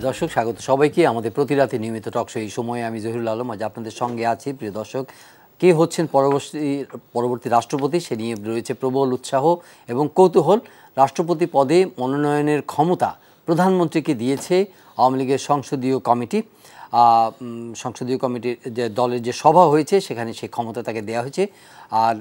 দর্শক স্বাগত সবাইকে আমাদের প্রতি রাতে নিয়মিত টকশো এই সময়ে আমি জহিরুল আলম আজ আপনাদের সঙ্গে আছি। প্রিয় দর্শক, কে হচ্ছেন পরবর্তী রাষ্ট্রপতি সে নিয়ে রয়েছে প্রবল উৎসাহ এবং কৌতূহল। রাষ্ট্রপতি পদে মনোনয়নের ক্ষমতা প্রধানমন্ত্রীকে দিয়েছে আওয়ামী লীগের সংসদীয় কমিটির যে দলের যে সভা হয়েছে সেখানে সেই ক্ষমতা তাকে দেওয়া হয়েছে। আর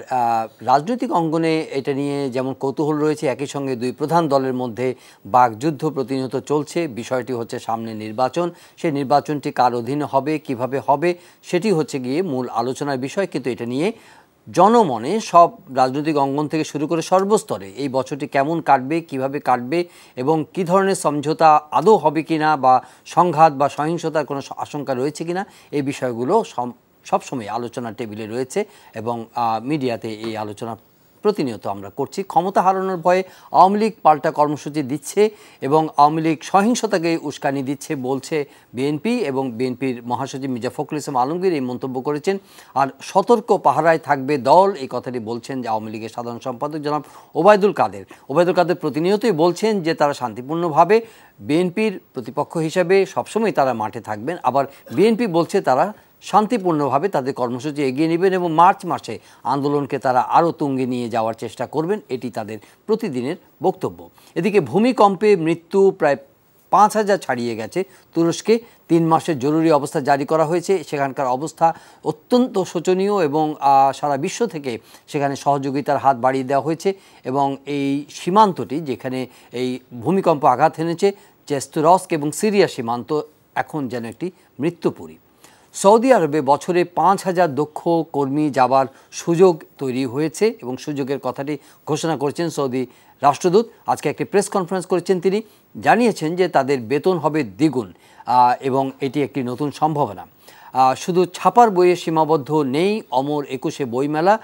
রাজনৈতিক অঙ্গনে এটা নিয়ে যেমন কৌতূহল রয়েছে, একই সঙ্গে দুই প্রধান দলের মধ্যে বাকযুদ্ধ প্রতিনিয়ত চলছে। বিষয়টি হচ্ছে সামনে নির্বাচন, সেই নির্বাচনটি কার অধীনে হবে, কিভাবে হবে, সেটি হচ্ছে গিয়ে মূল আলোচনার বিষয়। কিন্তু এটা নিয়ে জনমনে সব রাজনৈতিক অঙ্গন থেকে শুরু করে সর্বস্তরে এই বছরটি কেমন কাটবে, কিভাবে কাটবে এবং কী ধরনের সমঝোতা আদৌ হবে কিনা বা সংঘাত বা সহিংসতার কোনো আশঙ্কা রয়েছে কিনা, এই বিষয়গুলো সবসময় আলোচনার টেবিলে রয়েছে এবং মিডিয়াতে এই আলোচনা প্রতিনিয়ত আমরা করছি। ক্ষমতা হারানোর ভয়ে আওয়ামী লীগ পাল্টা কর্মসূচি দিচ্ছে এবং আওয়ামী লীগ সহিংসতাকে উস্কানি দিচ্ছে বলছে বিএনপি, এবং বিএনপির মহাসচিব মির্জা ফখরুল ইসলাম আলমগীর এই মন্তব্য করেছেন। আর সতর্ক পাহারায় থাকবে দল, এই কথাটি বলছেন যে আওয়ামী লীগের সাধারণ সম্পাদক জনাব ওবায়দুল কাদের প্রতিনিয়তই বলছেন যে তারা শান্তিপূর্ণভাবে বিএনপির প্রতিপক্ষ হিসাবে সবসময় তারা মাঠে থাকবেন। আবার বিএনপি বলছে তারা শান্তিপূর্ণভাবে তাদের কর্মসূচি এগিয়ে নেবেন এবং মার্চ মাসে আন্দোলনকে তারা আরও তুঙ্গে নিয়ে যাওয়ার চেষ্টা করবেন, এটি তাদের প্রতিদিনের বক্তব্য। এদিকে ভূমিকম্পে মৃত্যু প্রায় 5,000 ছাড়িয়ে গেছে। তুরস্কে 3 মাসের জরুরি অবস্থা জারি করা হয়েছে। সেখানকার অবস্থা অত্যন্ত শোচনীয় এবং সারা বিশ্ব থেকে সেখানে সহযোগিতার হাত বাড়িয়ে দেওয়া হয়েছে। এবং এই সীমান্তটি যেখানে এই ভূমিকম্প আঘাত এনেছে, তুরস্ক এবং সিরিয়া সীমান্ত এখন যেন একটি মৃত্যুপুরী। সৌদি আরবে বছরে 5,000 দক্ষ কর্মী যাবার সুযোগ তৈরি হয়েছে এবং সুযোগের কথাটি ঘোষণা করেছেন সৌদি রাষ্ট্রদূত। আজকে একটি প্রেস কনফারেন্স করেছেন, তিনি জানিয়েছেন যে তাদের বেতন হবে দ্বিগুণ এবং এটি একটি নতুন সম্ভাবনা। শুধু ছাপার বইয়ে সীমাবদ্ধ নেই অমর 21 বইমেলা,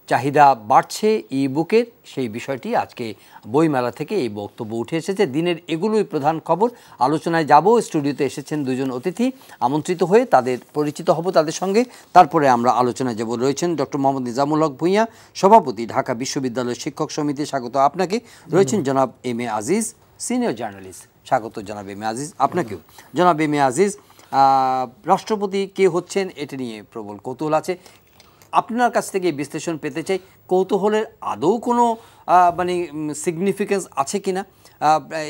চাহিদা বাড়ছে ই বুকের, সেই বিষয়টি আজকে বইমেলা থেকে এই বক্তব্য উঠে এসেছে। দিনের এগুলোই প্রধান খবর। আলোচনায় যাব, স্টুডিওতে এসেছেন দুজন অতিথি আমন্ত্রিত হয়ে, তাদের পরিচিত হব তাদের সঙ্গে, তারপরে আমরা আলোচনায় যাব। রয়েছেন ডক্টর মোহাম্মদ নিজামুল হক ভূঁইয়া, সভাপতি ঢাকা বিশ্ববিদ্যালয়ের শিক্ষক সমিতি, স্বাগত আপনাকে। রয়েছেন জনাব M A Aziz, senior journalist, স্বাগত জনাব এম এ আজিজ আপনাকেও। জনাব এম এ আজিজ, রাষ্ট্রপতি কে হচ্ছেন এটা নিয়ে প্রবল কৌতূহল আছে, আপনার কাছ থেকে বিশ্লেষণ পেতে চাই। কৌতূহলের আদৌ কোনো সিগনিফিকেন্স আছে কিনা?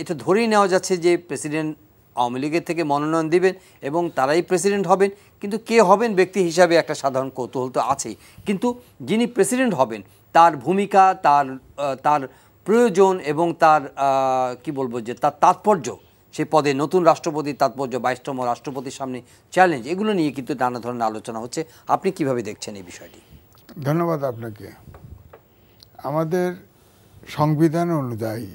এটা ধরেই নেওয়া যাচ্ছে যে প্রেসিডেন্ট আওয়ামী লীগের থেকে মনোনয়ন দিবেন এবং তারাই প্রেসিডেন্ট হবেন, কিন্তু কে হবেন ব্যক্তি হিসাবে একটা সাধারণ কৌতূহল তো আছেই। কিন্তু যিনি প্রেসিডেন্ট হবেন তার ভূমিকা, তার প্রয়োজন এবং তার কি বলবো যে তার তাৎপর্য, সেই পদে নতুন রাষ্ট্রপতির তাৎপর্য, 22তম রাষ্ট্রপতির সামনে চ্যালেঞ্জ, এগুলো নিয়ে কিন্তু নানা ধরনের আলোচনা হচ্ছে। আপনি কিভাবে দেখছেন এই বিষয়টি? ধন্যবাদ আপনাকে। আমাদের সংবিধান অনুযায়ী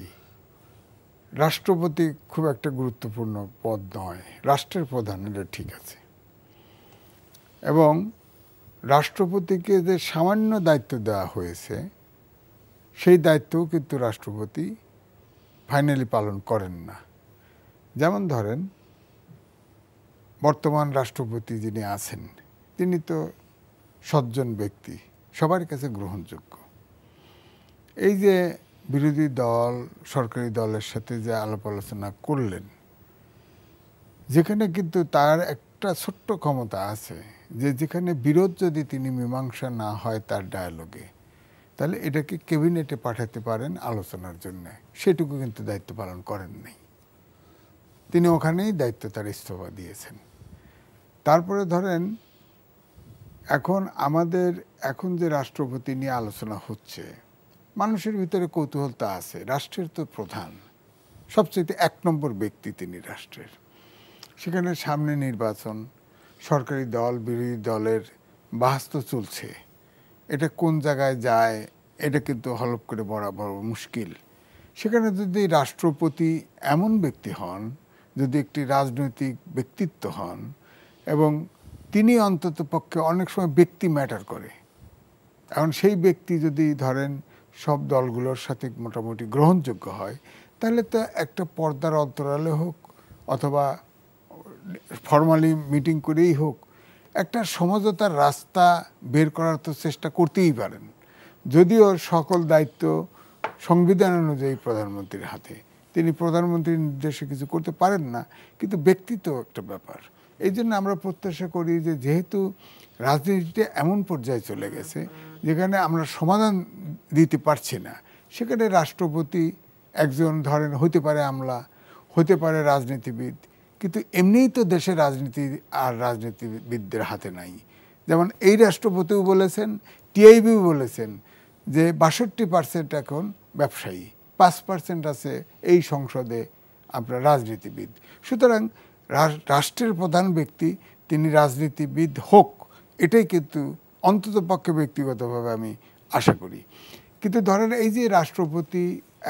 রাষ্ট্রপতি খুব একটা গুরুত্বপূর্ণ পদ নয়, রাষ্ট্রের প্রধান, এটা ঠিক আছে। এবং রাষ্ট্রপতিকে যে সামান্য দায়িত্ব দেওয়া হয়েছে সেই দায়িত্বও কিন্তু রাষ্ট্রপতি ফাইনালি পালন করেন না। যেমন ধরেন, বর্তমান রাষ্ট্রপতি যিনি আছেন তিনি তো সজ্জন ব্যক্তি, সবার কাছে গ্রহণযোগ্য। এই যে বিরোধী দল সরকারি দলের সাথে যে আলাপ আলোচনা করলেন, যেখানে কিন্তু তার একটা ছোট্ট ক্ষমতা আছে যে যেখানে বিরোধ যদি তিনি মীমাংসা না হয় তার ডায়ালগে, তাহলে এটাকে ক্যাবিনেটে পাঠাতে পারেন আলোচনার জন্য, সেটুকু কিন্তু দায়িত্ব পালন করেন নাই। তিনি ওখানেই দায়িত্ব তার ইস্তফা দিয়েছেন। তারপরে ধরেন, এখন যে রাষ্ট্রপতি নিয়ে আলোচনা হচ্ছে, মানুষের ভিতরে কৌতূহলতা আছে। রাষ্ট্রের তো প্রধান, সবচেয়ে 1 নম্বর ব্যক্তি তিনি রাষ্ট্রের। সেখানে সামনে নির্বাচন, সরকারি দল বিরোধী দলের বাহাস্ত চলছে, এটা কোন জায়গায় যায় এটা কিন্তু হলপ করে বরাবর মুশকিল। সেখানে যদি রাষ্ট্রপতি এমন ব্যক্তি হন, যদি একটি রাজনৈতিক ব্যক্তিত্ব হন, এবং তিনি অন্তত পক্ষে অনেক সময় ব্যক্তি ম্যাটার করে, এখন সেই ব্যক্তি যদি ধরেন সব দলগুলোর সাথে মোটামুটি গ্রহণযোগ্য হয়, তাহলে তো একটা পর্দার অন্তরালে হোক অথবা ফর্মালি মিটিং করেই হোক একটা সমঝোতার রাস্তা বের করার তো চেষ্টা করতেই পারেন। যদিও সকল দায়িত্ব সংবিধান অনুযায়ী প্রধানমন্ত্রীর হাতে, তিনি প্রধানমন্ত্রীর নির্দেশে কিছু করতে পারেন না, কিন্তু ব্যক্তিত্ব একটা ব্যাপার। এই জন্য আমরা প্রত্যাশা করি যে যেহেতু রাজনীতিটা এমন পর্যায়ে চলে গেছে যেখানে আমরা সমাধান দিতে পারছি না, সেখানে রাষ্ট্রপতি একজন ধরেন হতে পারে আমলা, হতে পারে রাজনীতিবিদ, কিন্তু এমনিই তো দেশের রাজনীতি আর রাজনীতিবিদদের হাতে নাই। যেমন এই রাষ্ট্রপতিও বলেছেন, টিআইবিও বলেছেন যে ৬২% এখন ব্যবসায়ী, ৫% আছে এই সংসদে আপনার রাজনীতিবিদ। সুতরাং রাষ্ট্রের প্রধান ব্যক্তি তিনি রাজনীতিবিদ হোক, এটাই কিন্তু অন্ততপক্ষে ব্যক্তিগতভাবে আমি আশা করি। কিন্তু ধরেন এই যে রাষ্ট্রপতি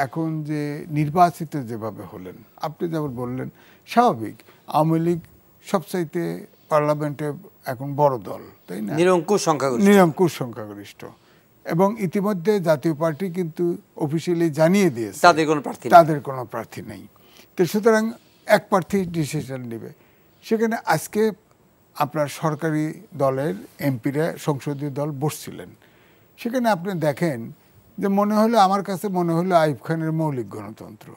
এখন যে নির্বাচিত যেভাবে হলেন, আপনি যেমন বললেন, স্বাভাবিক আওয়ামী লীগ সবচাইতে পার্লামেন্টে এখন বড় দল, তাই না? নিরঙ্কুশ সংখ্যাগরিষ্ঠ। এবং ইতিমধ্যে জাতীয় পার্টি কিন্তু অফিসিয়ালি জানিয়ে দিয়েছে তাদের কোনো প্রার্থী নেই। তো সুতরাং এক প্রার্থী ডিসিশন নেবে। সেখানে আজকে আপনার সরকারি দলের এমপিরা সংসদীয় দল বসছিলেন, সেখানে আপনি দেখেন যে আমার কাছে মনে হলো আইয়ুব খানের মৌলিক গণতন্ত্র।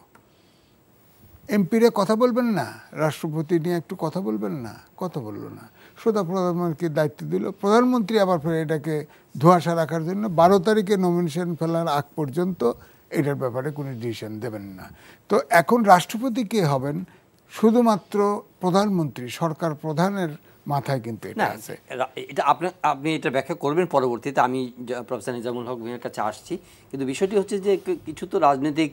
এমপিরা কথা বলবেন না, রাষ্ট্রপতি নিয়ে একটু কথা বলবেন না, কথা বলল না, সোজা প্রধানমন্ত্রীকে দায়িত্ব দিল। প্রধানমন্ত্রী আবার ফের এটাকে ধোঁয়াশা রাখার জন্য ১২ তারিখে নমিনেশন ফেলার আগ পর্যন্ত এটার ব্যাপারে কোনো ডিসিশন দেবেন না। তো এখন রাষ্ট্রপতি কে হবেন? শুধুমাত্র প্রধানমন্ত্রী, সরকার প্রধানের মাথায় কিন্তু এটা আছে। এটা আপনি এটা ব্যাখ্যা করবেন পরবর্তীতে, আমি প্রফেসর নিজামুল হক ভূঁইয়ার কাছে আসছি। কিন্তু বিষয়টি হচ্ছে যে কিছু তো রাজনৈতিক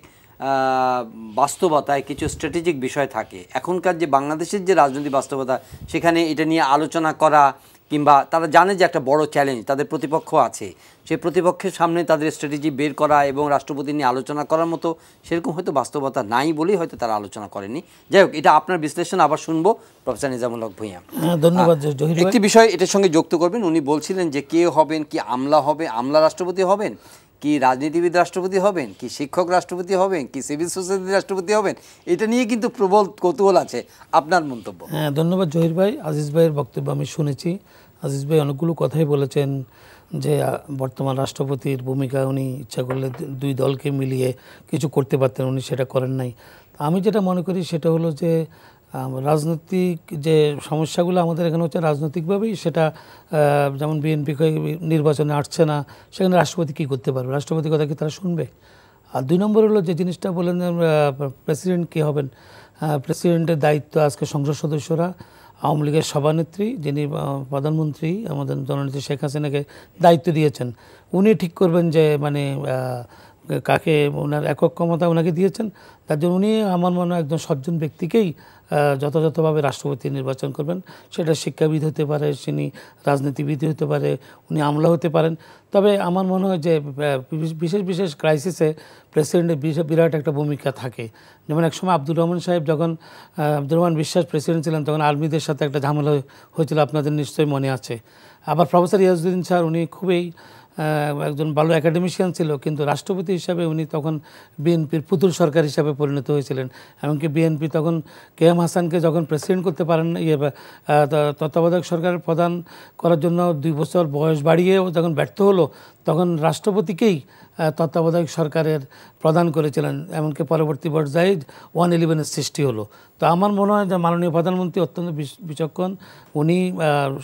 বাস্তবতায় কিছু স্ট্র্যাটেজিক বিষয় থাকে। এখনকার যে বাংলাদেশের যে রাজনৈতিক বাস্তবতা, সেখানে এটা নিয়ে আলোচনা করা, কিংবা তারা জানে যে একটা বড় চ্যালেঞ্জ তাদের প্রতিপক্ষ আছে, সেই প্রতিপক্ষের সামনে তাদের স্ট্র্যাটেজি বের করা এবং রাষ্ট্রপতি নিয়ে আলোচনা করার মতো সেরকম হয়তো বাস্তবতা নাই বলেই হয়তো তারা আলোচনা করেনি। যাই হোক, এটা আপনার বিশ্লেষণ আবার শুনবো প্রফেসর নিজামুল হক ভূঁইয়া। ধন্যবাদ। একটি বিষয় এটার সঙ্গে যুক্ত করবেন, উনি বলছিলেন যে কে হবেন, কি আমলা হবে, আমলা রাষ্ট্রপতি হবেন, কি রাজনীতিবিদ রাষ্ট্রপতি হবেন, কি শিক্ষক রাষ্ট্রপতি হবেন, কি সিভিল সোসাইটি রাষ্ট্রপতি হবেন, এটা নিয়ে কিন্তু প্রবল কৌতূহল আছে। আপনার মন্তব্য? হ্যাঁ, ধন্যবাদ জহির ভাই। আজিজ ভাইয়ের বক্তব্য আমি শুনেছি। আজিজ ভাই অনেকগুলো কথাই বলেছেন যে বর্তমান রাষ্ট্রপতির ভূমিকা, উনি ইচ্ছা করলে দুই দলকে মিলিয়ে কিছু করতে পারতেন, উনি সেটা করেন নাই। আমি যেটা মনে করি সেটা হলো যে রাজনৈতিক যে সমস্যাগুলো আমাদের এখানে হচ্ছে রাজনৈতিকভাবেই সেটা, যেমন বিএনপি নির্বাচনে আসছে না, সেখানে রাষ্ট্রপতি কী করতে পারবে? রাষ্ট্রপতির কথা কি তারা শুনবে? আর দুই নম্বর হলো যে জিনিসটা বললেন প্রেসিডেন্ট কে হবেন। প্রেসিডেন্টের দায়িত্ব আজকে সংসদ সদস্যরা, আওয়ামী লীগের সভানেত্রী যিনি প্রধানমন্ত্রী আমাদের জননেত্রী শেখ হাসিনাকে দায়িত্ব দিয়েছেন, উনি ঠিক করবেন যে মানে কাকে, ওনার একক ক্ষমতা ওনাকে দিয়েছেন, তার জন্য উনি আমার মনে হয় একজন সজ্জন ব্যক্তিকেই যথাযথভাবে রাষ্ট্রপতি নির্বাচন করবেন। সেটা শিক্ষাবিদ হতে পারে, তিনি রাজনীতিবিদ হতে পারে, উনি আমলা হতে পারেন। তবে আমার মনে হয় যে বিশেষ বিশেষ ক্রাইসিসে প্রেসিডেন্টের বিরাট একটা ভূমিকা থাকে। যেমন একসময় আব্দুর রহমান সাহেব যখন, আব্দুর রহমান বিশ্বাস প্রেসিডেন্ট ছিলেন, তখন আর্মিদের সাথে একটা ঝামেলা হয়েছিল, আপনাদের নিশ্চয়ই মনে আছে। আবার প্রফেসর ইয়াজউদ্দিন স্যার, উনি খুবই একজন ভালো একাডেমিশিয়ান ছিল, কিন্তু রাষ্ট্রপতি হিসাবে উনি তখন বিএনপির পুতুল সরকার হিসাবে পরিণত হয়েছিলেন। এমনকি বিএনপি তখন কেএম হাসানকে যখন প্রেসিডেন্ট করতে পারেন, তত্ত্বাবধায়ক সরকারের প্রধান করার জন্য 2 বছর বয়স বাড়িয়েও যখন ব্যর্থ হলো, তখন রাষ্ট্রপতিকেই তত্ত্বাবধায়ক সরকারের প্রদান করেছিলেন। এমনকি পরবর্তী পর্যায়ে 111-এর সৃষ্টি হলো। তো আমার মনে হয় যে মাননীয় প্রধানমন্ত্রী অত্যন্ত বিচক্ষণ, উনি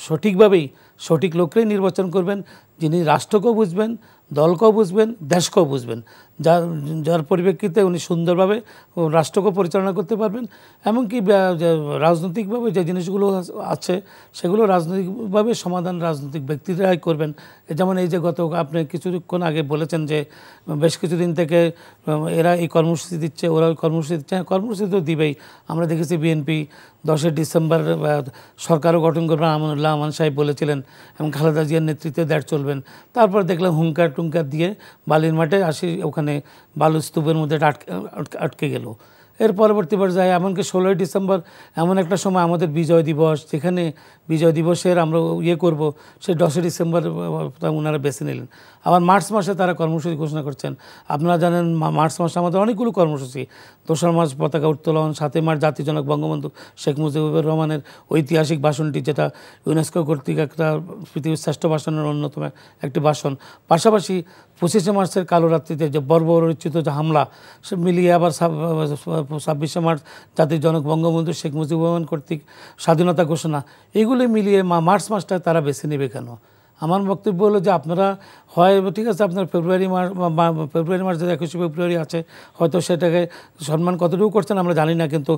সঠিকভাবেই সঠিক লোককেই নির্বাচন করবেন, যিনি রাষ্ট্রকেও বুঝবেন, দলকেও বুঝবেন, দেশকেও বুঝবেন, যার পরিপ্রেক্ষিতে উনি সুন্দরভাবে রাষ্ট্রকেও পরিচালনা করতে পারবেন। এমনকি রাজনৈতিকভাবে যে জিনিসগুলো আছে সেগুলো রাজনৈতিকভাবে সমাধান রাজনৈতিক ব্যক্তিরাই করবেন। যেমন এই যে আপনি কিছুক্ষণ আগে বলেছেন যে বেশ কিছুদিন থেকে এরা এই কর্মসূচি দিচ্ছে, ওরা ওই কর্মসূচি দিচ্ছে। কর্মসূচি তো দিবেই। আমরা দেখেছি বিএনপি 10 ডিসেম্বর সরকারও গঠন করবেন, আমানুল্লাহ আমান সাহেব বলেছিলেন, এবং খালেদা জিয়ার নেতৃত্বে দেড় চলবেন। তারপর দেখলাম হুঙ্কার টুঙ্কার দিয়ে বালির মাঠে ওখানে বালু স্তূপের মধ্যে আটকে গেল। এর পরবর্তী পর্যায়ে এমনকি 16ই ডিসেম্বর এমন একটা সময় আমাদের বিজয় দিবস, যেখানে বিজয় দিবসের আমরা করব, সেই 10ই ডিসেম্বর ওনারা বেছে নিলেন। আবার মার্চ মাসে তারা কর্মসূচি ঘোষণা করছেন। আপনারা জানেন মার্চ মাসে আমাদের অনেকগুলো কর্মসূচি, 2রা মার্চ পতাকা উত্তোলন, 7ই মার্চ জাতির জনক বঙ্গবন্ধু শেখ মুজিবুর রহমানের ঐতিহাসিক ভাষণটি, যেটা ইউনেস্কো কর্তৃক একটা পৃথিবীর শ্রেষ্ঠ ভাষণের অন্যতম একটি ভাষণ। পাশাপাশি 25শে মার্চের কালো রাত্রিতে যে বর্বরোচিত যে হামলা, সে মিলিয়ে আবার 26শে মার্চ জাতির জনক বঙ্গবন্ধু শেখ মুজিবুর রহমান কর্তৃক স্বাধীনতা ঘোষণা, এগুলি মিলিয়ে মার্চ মাসটা তারা বেছে নেবে কেন? আমার বক্তব্য হলো যে আপনারা হয় ঠিক আছে, আপনার ফেব্রুয়ারি মার্চ যে 21শে ফেব্রুয়ারি আছে, হয়তো সেটাকে সম্মান কতটুকু করছেন আমরা জানি না, কিন্তু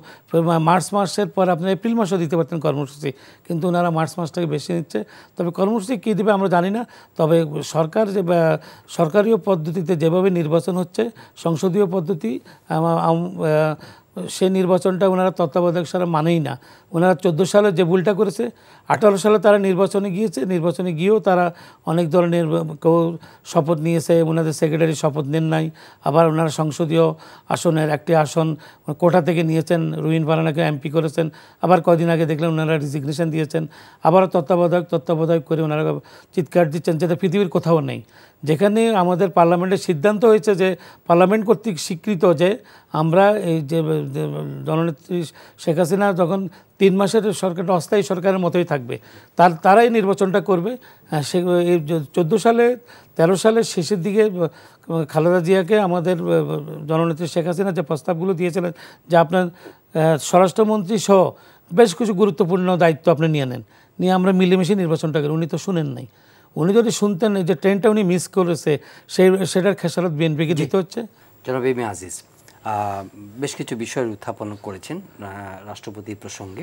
মার্চ মাসের পর আপনারা এপ্রিল মাসও দিতে পারতেন কর্মসূচি, কিন্তু ওনারা মার্চ মাসটাকে বেছে নিচ্ছে। তবে কর্মসূচি কী দেবে আমরা জানি না। তবে সরকার যে সরকারীয় পদ্ধতিতে যেভাবে নির্বাচন হচ্ছে, সংসদীয় পদ্ধতি, সেই নির্বাচনটা ওনারা তত্ত্বাবধায়ক সারা মানেই না। ওনারা 14 সালে যে ভুলটা করেছে, 18 সালে তারা নির্বাচনে গিয়েছে, নির্বাচনে গিয়েও তারা অনেক ধরনের কেউ শপথ নিয়েছে, ওনাদের সেক্রেটারি শপথ নেন নাই। আবার ওনারা সংসদীয় আসনের একটি আসন কোটা থেকে নিয়েছেন, রুহিন ফারহানাকে এমপি করেছেন। আবার কদিন আগে দেখলেন ওনারা রিজিগনেশন দিয়েছেন। আবার তত্ত্বাবধায়ক করে ওনারা চিৎকার দিচ্ছেন, যেটা পৃথিবীর কোথাও নেই। যেখানে আমাদের পার্লামেন্টের সিদ্ধান্ত হয়েছে, যে পার্লামেন্ট কর্তৃক স্বীকৃত, যে আমরা এই যে জননেত্রী শেখ হাসিনা যখন 3 মাসের সরকারটা অস্থায়ী সরকারের মতোই থাকবে, তারাই নির্বাচনটা করবে। সে 14 সালে 13 সালের শেষের দিকে খালেদা জিয়াকে আমাদের জননেত্রী শেখ হাসিনা যে প্রস্তাবগুলো দিয়েছিলেন, যে আপনার স্বরাষ্ট্রমন্ত্রী সহ বেশ কিছু গুরুত্বপূর্ণ দায়িত্ব আপনি নিয়ে নেন, নিয়ে আমরা মিলেমিশে নির্বাচনটা করি। উনি তো শুনেন নাই। উনি যদি শুনতেন, যে ট্রেনটা উনি মিস করেছে, সেটার খেসারত বিএনপিকে দিতে হচ্ছে। জনাব এম এ আজিজ বেশ কিছু বিষয়ের উত্থাপন করেছেন রাষ্ট্রপতি প্রসঙ্গে,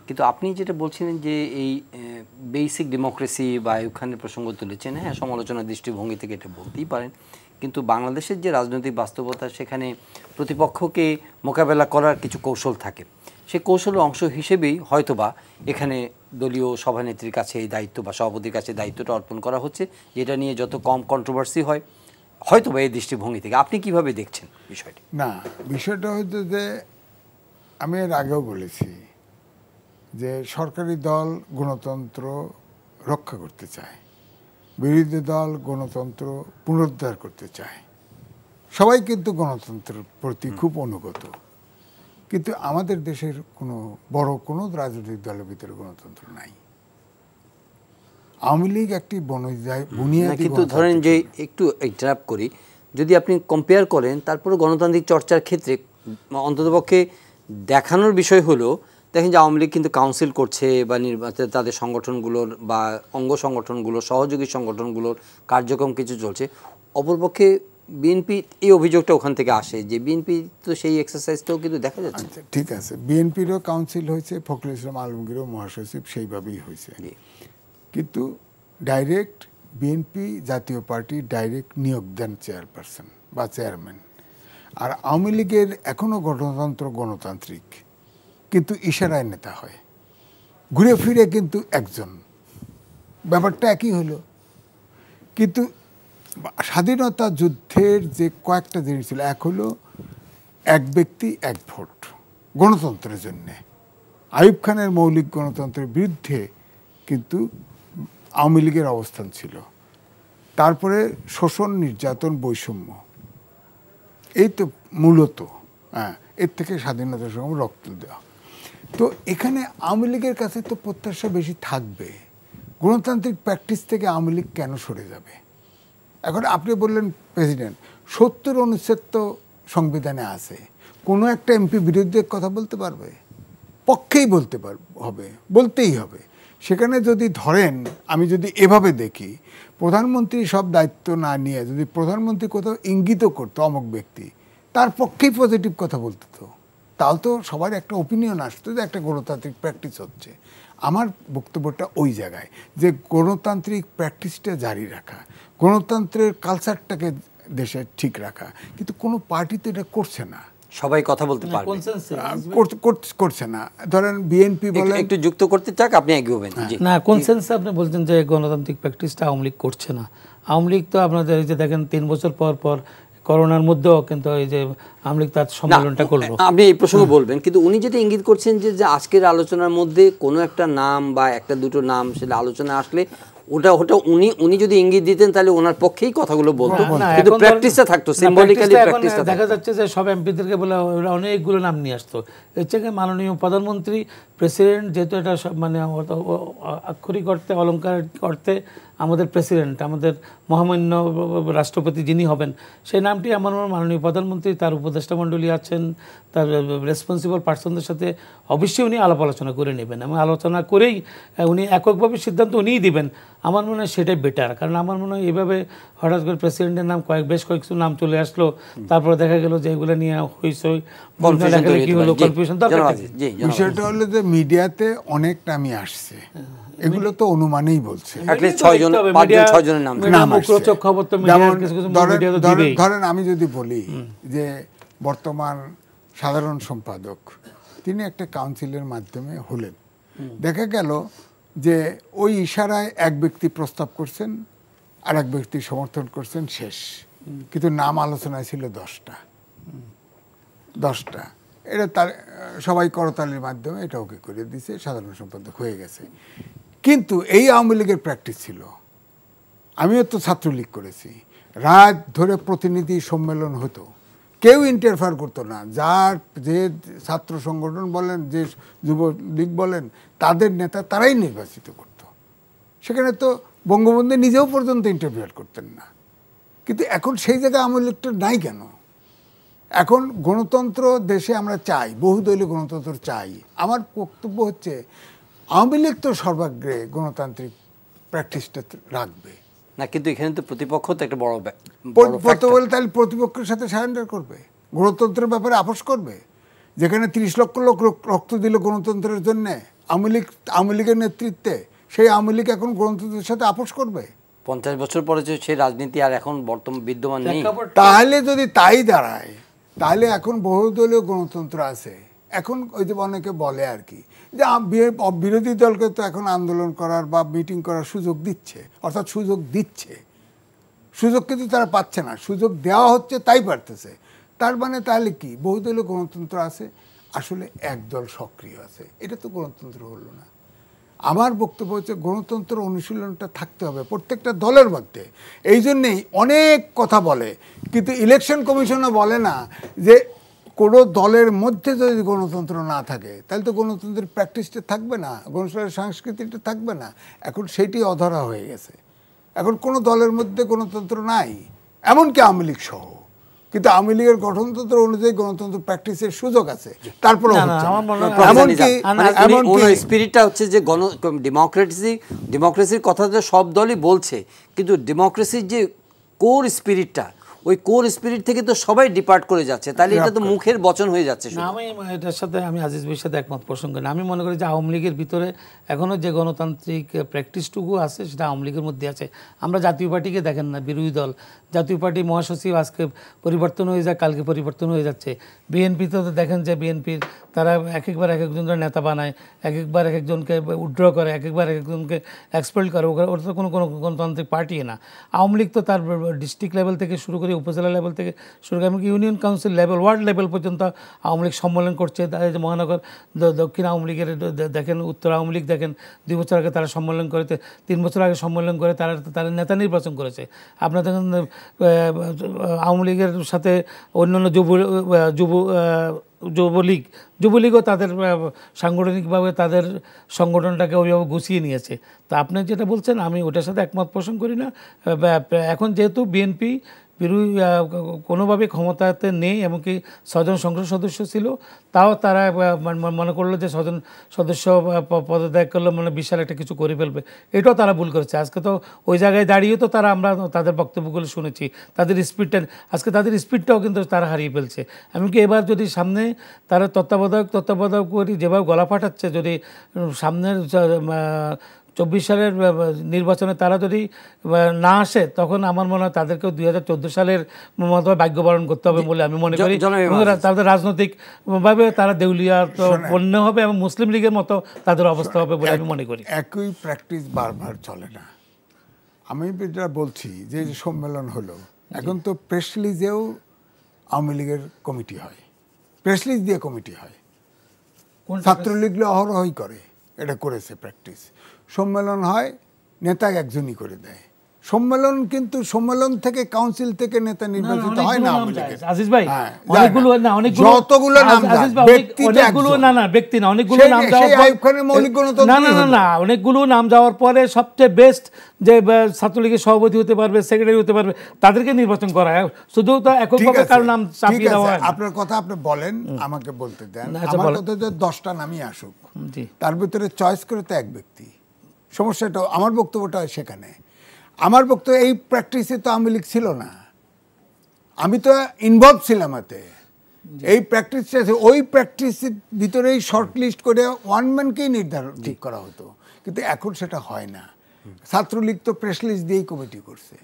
কিন্তু আপনি যেটা বলছিলেন যে এই বেসিক ডেমোক্রেসি বা আইয়ুব খানের প্রসঙ্গ তুলেছেন, হ্যাঁ, সমালোচনার দৃষ্টিভঙ্গি থেকে এটা বলতেই পারেন, কিন্তু বাংলাদেশের যে রাজনৈতিক বাস্তবতা, সেখানে প্রতিপক্ষকে মোকাবেলা করার কিছু কৌশল থাকে। সেই কৌশলের অংশ হিসেবেই হয়তোবা এখানে দলীয় সভানেত্রীর কাছে এই দায়িত্ব বা সভাপতির কাছে দায়িত্বটা অর্পণ করা হচ্ছে, যেটা নিয়ে যত কম কন্ট্রোভার্সি হয়, হয়তো বা এই দৃষ্টিভঙ্গি থেকে আপনি কিভাবে দেখছেন বিষয়টি? না, বিষয়টা হচ্ছে যে আমি এর আগেও বলেছি যে সরকারি দল গণতন্ত্র রক্ষা করতে চায়, বিরোধী দল গণতন্ত্র পুনরুদ্ধার করতে চায়। সবাই কিন্তু গণতন্ত্রের প্রতি খুব অনুগত, কিন্তু আমাদের দেশের বড় কোনো রাজনৈতিক দলের ভিতরে গণতন্ত্র নাই। আওয়ামী লীগ একটি বুনিয়াদি, কিন্তু ধরেন যে একটু ইন্টারাপ্ট করি, যদি আপনি কম্পেয়ার করেন, তারপরে গণতান্ত্রিক চর্চার ক্ষেত্রে অন্ততপক্ষে দেখানোর বিষয় হলো, দেখেন যে আওয়ামী লীগ কিন্তু কাউন্সিল করছে বা তাদের সংগঠনগুলোর বা অঙ্গ সংগঠনগুলোর, সহযোগী সংগঠনগুলোর কার্যক্রম কিছু চলছে। অপরপক্ষে বিএনপি, এই অভিযোগটা ওখান থেকে আসে যে বিএনপি তো সেই এক্সারসাইজটাও কিন্তু দেখা যাচ্ছে। ঠিক আছে, বিএনপিরও কাউন্সিল হয়েছে, ফখরুল ইসলাম আলমগীরও মহাসচিব সেইভাবেই হয়েছে, কিন্তু ডাইরেক্ট বিএনপি জাতীয় পার্টি ডাইরেক্ট নিয়োগ দেন চেয়ারপারসন বা চেয়ারম্যান। আর আওয়ামী লীগের এখনও গণতান্ত্রিক, কিন্তু ইশারায় নেতা হয়, ঘুরে ফিরে কিন্তু একজন, ব্যাপারটা একই হলো। কিন্তু স্বাধীনতা যুদ্ধের যে কয়েকটা জিনিস ছিল, এক হলো এক ব্যক্তি এক ভোট গণতন্ত্রের জন্যে, আইয়ুব খানের মৌলিক গণতন্ত্রের বিরুদ্ধে কিন্তু আওয়ামী লীগের অবস্থান ছিল। তারপরে শোষণ, নির্যাতন, বৈষম্য, এই তো মূলত, হ্যাঁ, এর থেকে স্বাধীনতার সময় রক্ত দেওয়া। তো এখানে আওয়ামী লীগের কাছে তো প্রত্যাশা বেশি থাকবে। গণতান্ত্রিক প্র্যাকটিস থেকে আওয়ামী লীগ কেন সরে যাবে? এখন আপনি বললেন প্রেসিডেন্ট, 70 অনুচ্ছেদ তো সংবিধানে আছে, কোনো একটা এমপি বিরুদ্ধে কথা বলতে পারবে? পক্ষেই বলতেই হবে। সেখানে যদি ধরেন, আমি যদি এভাবে দেখি, প্রধানমন্ত্রী সব দায়িত্ব না নিয়ে যদি প্রধানমন্ত্রী কোথাও ইঙ্গিত করতো অমুক ব্যক্তি, তার পক্ষেই পজিটিভ কথা বলতো, তাহলে তো সবার একটা ওপিনিয়ন আসতো যে একটা গণতান্ত্রিক প্র্যাকটিস হচ্ছে। আমার বক্তব্যটা ওই জায়গায় যে গণতান্ত্রিক প্র্যাকটিসটা জারি রাখা, গণতন্ত্রের কালচারটাকে দেশে ঠিক রাখা, কিন্তু কোনো পার্টি তো এটা করছে না। সবাই কথা বলতে পারবে, করছে না। ধরেন বিএনপি বলে, একটু যুক্ত করতে চাক, আপনি এগোবেন না। কনসেন্সাস আপনি বলছেন যে গণতান্ত্রিক প্র্যাকটিসটা আওয়ামী লীগ করছে না। আওয়ামী লীগ তো আপনাদের এই যে দেখেন 3 বছর পর করোনার মধ্যেও কিন্তু এই যে আওয়ামী লীগ তার সম্মেলনটা করলো। আপনি এই প্রসঙ্গ বলবেন, কিন্তু উনি যেটা ইঙ্গিত করছেন যে আজকের আলোচনার মধ্যে কোনো একটা নাম বা একটা দুটো নাম সেটা আলোচনা আসলে ওটা উনি যদি ইঙ্গিত দিতেন তাহলে ওনার পক্ষেই কথাগুলো বলতো, কিন্তু প্র্যাকটিসটা থাকতো, সিম্বলিক্যালি প্র্যাকটিসটা দেখা যাচ্ছে যে সব এমপিদেরকে বলে ওরা অনেকগুলো নাম নিয়ে আসতো। এর থেকে মাননীয় প্রধানমন্ত্রী, প্রেসিডেন্ট, যেহেতু এটা মানে আক্ষরিক অর্থে অলংকার অর্থে আমাদের প্রেসিডেন্ট, আমাদের মহামান্য রাষ্ট্রপতি যিনি হবেন, সেই নামটি আমার মাননীয় প্রধানমন্ত্রী, তার উপদেষ্টা মণ্ডলী আছেন, তার রেসপন্সিবল পার্সনদের সাথে অবশ্যই উনি আলাপ আলোচনা করে নেবেন এবং আলোচনা করেই উনি এককভাবে সিদ্ধান্ত উনিই দিবেন। আমার মনে হয় সেটাই বেটার, কারণ আমার মনে হয় এভাবে হঠাৎ করে প্রেসিডেন্টের নাম বেশ কয়েকটি নাম চলে আসলো, তারপরে দেখা গেল যে এগুলো নিয়ে হইসই কি হলো, কনফিউশন। বিষয়টা হলো যে মিডিয়াতে অনেক নামই আসছে, এগুলো তো অনুমানেই বলছে। ধরেন আমি যদি বলি যে বর্তমান সাধারণ সম্পাদক তিনি একটা কাউন্সিলের মাধ্যমে হলেন, দেখা গেল যে ওই ইশারায় এক ব্যক্তি প্রস্তাব করছেন, আর এক ব্যক্তি সমর্থন করছেন, শেষ। কিন্তু নাম আলোচনায় ছিল 10টা। এটা তার সবাই করতালির মাধ্যমে এটা ওকে করে দিয়েছে, সাধারণ সম্পাদক হয়ে গেছে। কিন্তু এই আওয়ামী লীগের প্র্যাকটিস ছিল, আমিও তো ছাত্রলীগ করেছি, রাত ধরে প্রতিনিধি সম্মেলন হতো, কেউ ইন্টারফেয়ার করতো না। যার যে ছাত্র সংগঠন বলেন, যে যুবলীগ বলেন, তাদের নেতা তারাই নির্বাচিত করত। সেখানে তো বঙ্গবন্ধু নিজেও পর্যন্ত ইন্টারফেয়ার করতেন না। কিন্তু এখন সেই জায়গায় আওয়ামী লীগটা নাই কেন? এখন গণতন্ত্র দেশে আমরা চাই, বহুদলীয় গণতন্ত্র চাই। আমার বক্তব্য হচ্ছে আওয়ামী লীগ তো সর্বাগ্রে গণতান্ত্রিক প্র্যাকটিসটা রাখবে না, কিন্তু এখানে তো প্রতিপক্ষ তো একটা বড় বলে, তাহলে প্রতিপক্ষের সাথে সারেন্ডার করবে, গণতন্ত্রের ব্যাপারে আপোষ করবে। যেখানে 30 লক্ষ লোক রক্ত দিল গণতন্ত্রের জন্যে আওয়ামী লীগের নেতৃত্বে, সেই আওয়ামী লীগ এখন গণতন্ত্রের সাথে আপোষ করবে? 50 বছর পরে সেই রাজনীতি আর এখন বর্তমান বিদ্যমান নেই। তাহলে যদি তাই দাঁড়ায়, তাহলে এখন বহুদলীয় গণতন্ত্র আছে। এখন ওই যে অনেকে বলে আর কি যে বিরোধী দলকে তো এখন আন্দোলন করার বা মিটিং করার সুযোগ দিচ্ছে, অর্থাৎ সুযোগ দিচ্ছে, সুযোগ কিন্তু তারা পাচ্ছে না, সুযোগ দেওয়া হচ্ছে তাই পারতেছে। তার মানে তাহলে কি বহুদলীয় গণতন্ত্র আছে, আসলে একদল সক্রিয় আছে, এটা তো গণতন্ত্র হলো না। আমার বক্তব্য হচ্ছে গণতন্ত্র অনুশীলনটা থাকতে হবে প্রত্যেকটা দলের মধ্যে। এই জন্যেই অনেক কথা বলে, কিন্তু ইলেকশন কমিশনও বলে না যে কোনো দলের মধ্যে যদি গণতন্ত্র না থাকে তাহলে তো গণতন্ত্রের প্র্যাকটিসটা থাকবে না, গণতন্ত্রের সংস্কৃতিটা থাকবে না। এখন সেটি অধরা হয়ে গেছে, এখন কোনো দলের মধ্যে গণতন্ত্র নাই, এমনকি আওয়ামী লীগ সহ। কিন্তু আওয়ামী লীগের গঠনতন্ত্র অনুযায়ী গণতন্ত্র প্র্যাকটিসের সুযোগ আছে, তারপরে স্পিরিটটা হচ্ছে যে ডেমোক্রেসির কথা তো সব দলই বলছে, কিন্তু ডেমোক্রেসির যে কোর স্পিরিটটা, ওই কোর স্পিরিট থেকে তো সবাই ডিপার্ট করে যাচ্ছে, তাহলে এটা তো মুখের বচন হয়ে যাচ্ছে। আমি এটার সাথে আমি আজিজ ভাইয়ের সাথে একমত প্রসঙ্গ না। আমি মনে করি যে আওয়ামী লীগের ভিতরে এখনও যে গণতান্ত্রিক প্র্যাকটিসটুকু আছে সেটা আওয়ামী লীগের মধ্যে আছে। আমরা জাতীয় পার্টিকে দেখেন না, বিরোধী দল, জাতীয় পার্টি মহাসচিব আজকে পরিবর্তন হয়ে যায়, কালকে পরিবর্তন হয়ে যাচ্ছে। বিএনপিতে তো দেখেন যে বিএনপির তারা একবার এক একজনের নেতা বানায়, একবার এক একজনকে উইথড্র করে, একবার এক একজনকে এক্সপেল করে, ওটা তো কোনো গণতান্ত্রিক পার্টি না। আওয়ামী লীগ তো তার ডিস্ট্রিক্ট লেভেল থেকে শুরু করে উপজেলা লেভেল থেকে শুরু করে এমনকি union council level, word level পর্যন্ত আওয়ামী লীগ সম্মেলন করছে। মহানগর দক্ষিণ আওয়ামী লীগের দেখেন, উত্তর আওয়ামী লীগ দেখেন, 2 বছর আগে তারা সম্মেলন করে, 3 বছর আগে সম্মেলন করে তারা নেতা নির্বাচন করেছে। আপনার দেখেন আওয়ামী লীগের সাথে অন্যান্য যুবলীগও তাদের সাংগঠনিকভাবে তাদের সংগঠনটাকে ওইভাবে গুছিয়ে নিয়েছে। তো আপনি যেটা বলছেন আমি ওটার সাথে একমত পোষণ করি না। এখন যেহেতু বিএনপি কোনোভাবে ক্ষমতাতে নেই, এমনকি 6 জন সংসদ সদস্য ছিল, তাও তারা মনে করলো যে 6 জন সদস্য পদত্যাগ করলে মানে বিশাল একটা কিছু করে ফেলবে, এটাও তারা ভুল করেছে। আজকে তো ওই জায়গায় দাঁড়িয়ে তো আমরা তাদের বক্তব্যগুলো শুনেছি, তাদের স্পিডটা, আজকে তাদের স্পিডটাও কিন্তু তারা হারিয়ে ফেলছে। এমনকি এবার যদি সামনে তারা তত্ত্বাবধায়ক করে যেভাবে গলা ফাটাচ্ছে, যদি সামনের 24 সালের নির্বাচনে তারা যদি না আসে, তখন আমার মনে হয় তাদেরকেও 2014 সালের মতো ভাগ্য পালন করতে হবে বলে আমি মনে করি। তাদের রাজনৈতিকভাবে তারা দেউলিয়া পণ্য হবে এবং মুসলিম লীগের মতো তাদের অবস্থা হবে বলে আমি মনে করি। একই প্র্যাকটিস বারবার চলে না। আমি যেটা বলছি যে সম্মেলন হলো, এখন তো প্রেস রিলিজেও আওয়ামী লীগের কমিটি হয়, প্রেস রিলিজ দিয়ে কমিটি হয়। ছাত্রলীগগুলো অহরহই করে, এটা করেছে প্র্যাকটিস। সম্মেলন হয়, নেতা একজনই করে দেয় সম্মেলন, কিন্তু সম্মেলন থেকে কাউন্সিল থেকে নেতা নির্বাচিত হয় না আওয়ামী লীগের। আজিজ ভাই অনেকগুলো না, অনেকগুলো যতগুলো নাম অনেকগুলো না না ব্যক্তি না, অনেকগুলো নাম যাওয়ার না অনেকগুলো নাম যাওয়ার পরে সবচেয়ে বেস্ট যে ছাত্রলীগের সভাপতি হতে পারবে, সেক্রেটারি হতে পারবে, তাদেরকে নির্বাচন করা হয়। শুধু তো এককভাবে কারো নাম চাপিয়ে দেওয়া হয়। আপনার কথা আপনি বলেন, আমাকে বলতে দেন। আমার কথা যে 10টা নামই আসুক, তার ভিতরে চয়েস করে তো এক ব্যক্তি। সমস্যাটা আমার বক্তব্যটা সেখানে, আমার বক্তব্য এই প্র্যাকটিসে তো আওয়ামী লীগ ছিল না, আমি তো ইনভলভ ছিলাম এতে। এই প্র্যাকটিসটা ওই প্র্যাকটিসের ভিতরেই শর্ট লিস্ট করে ওয়ান ম্যানকেই নির্ধারণ ঠিক করা হতো, কিন্তু এখন সেটা হয় না। ছাত্রলীগ তো প্রেস লিস্ট দিয়েই কমিটি করছে,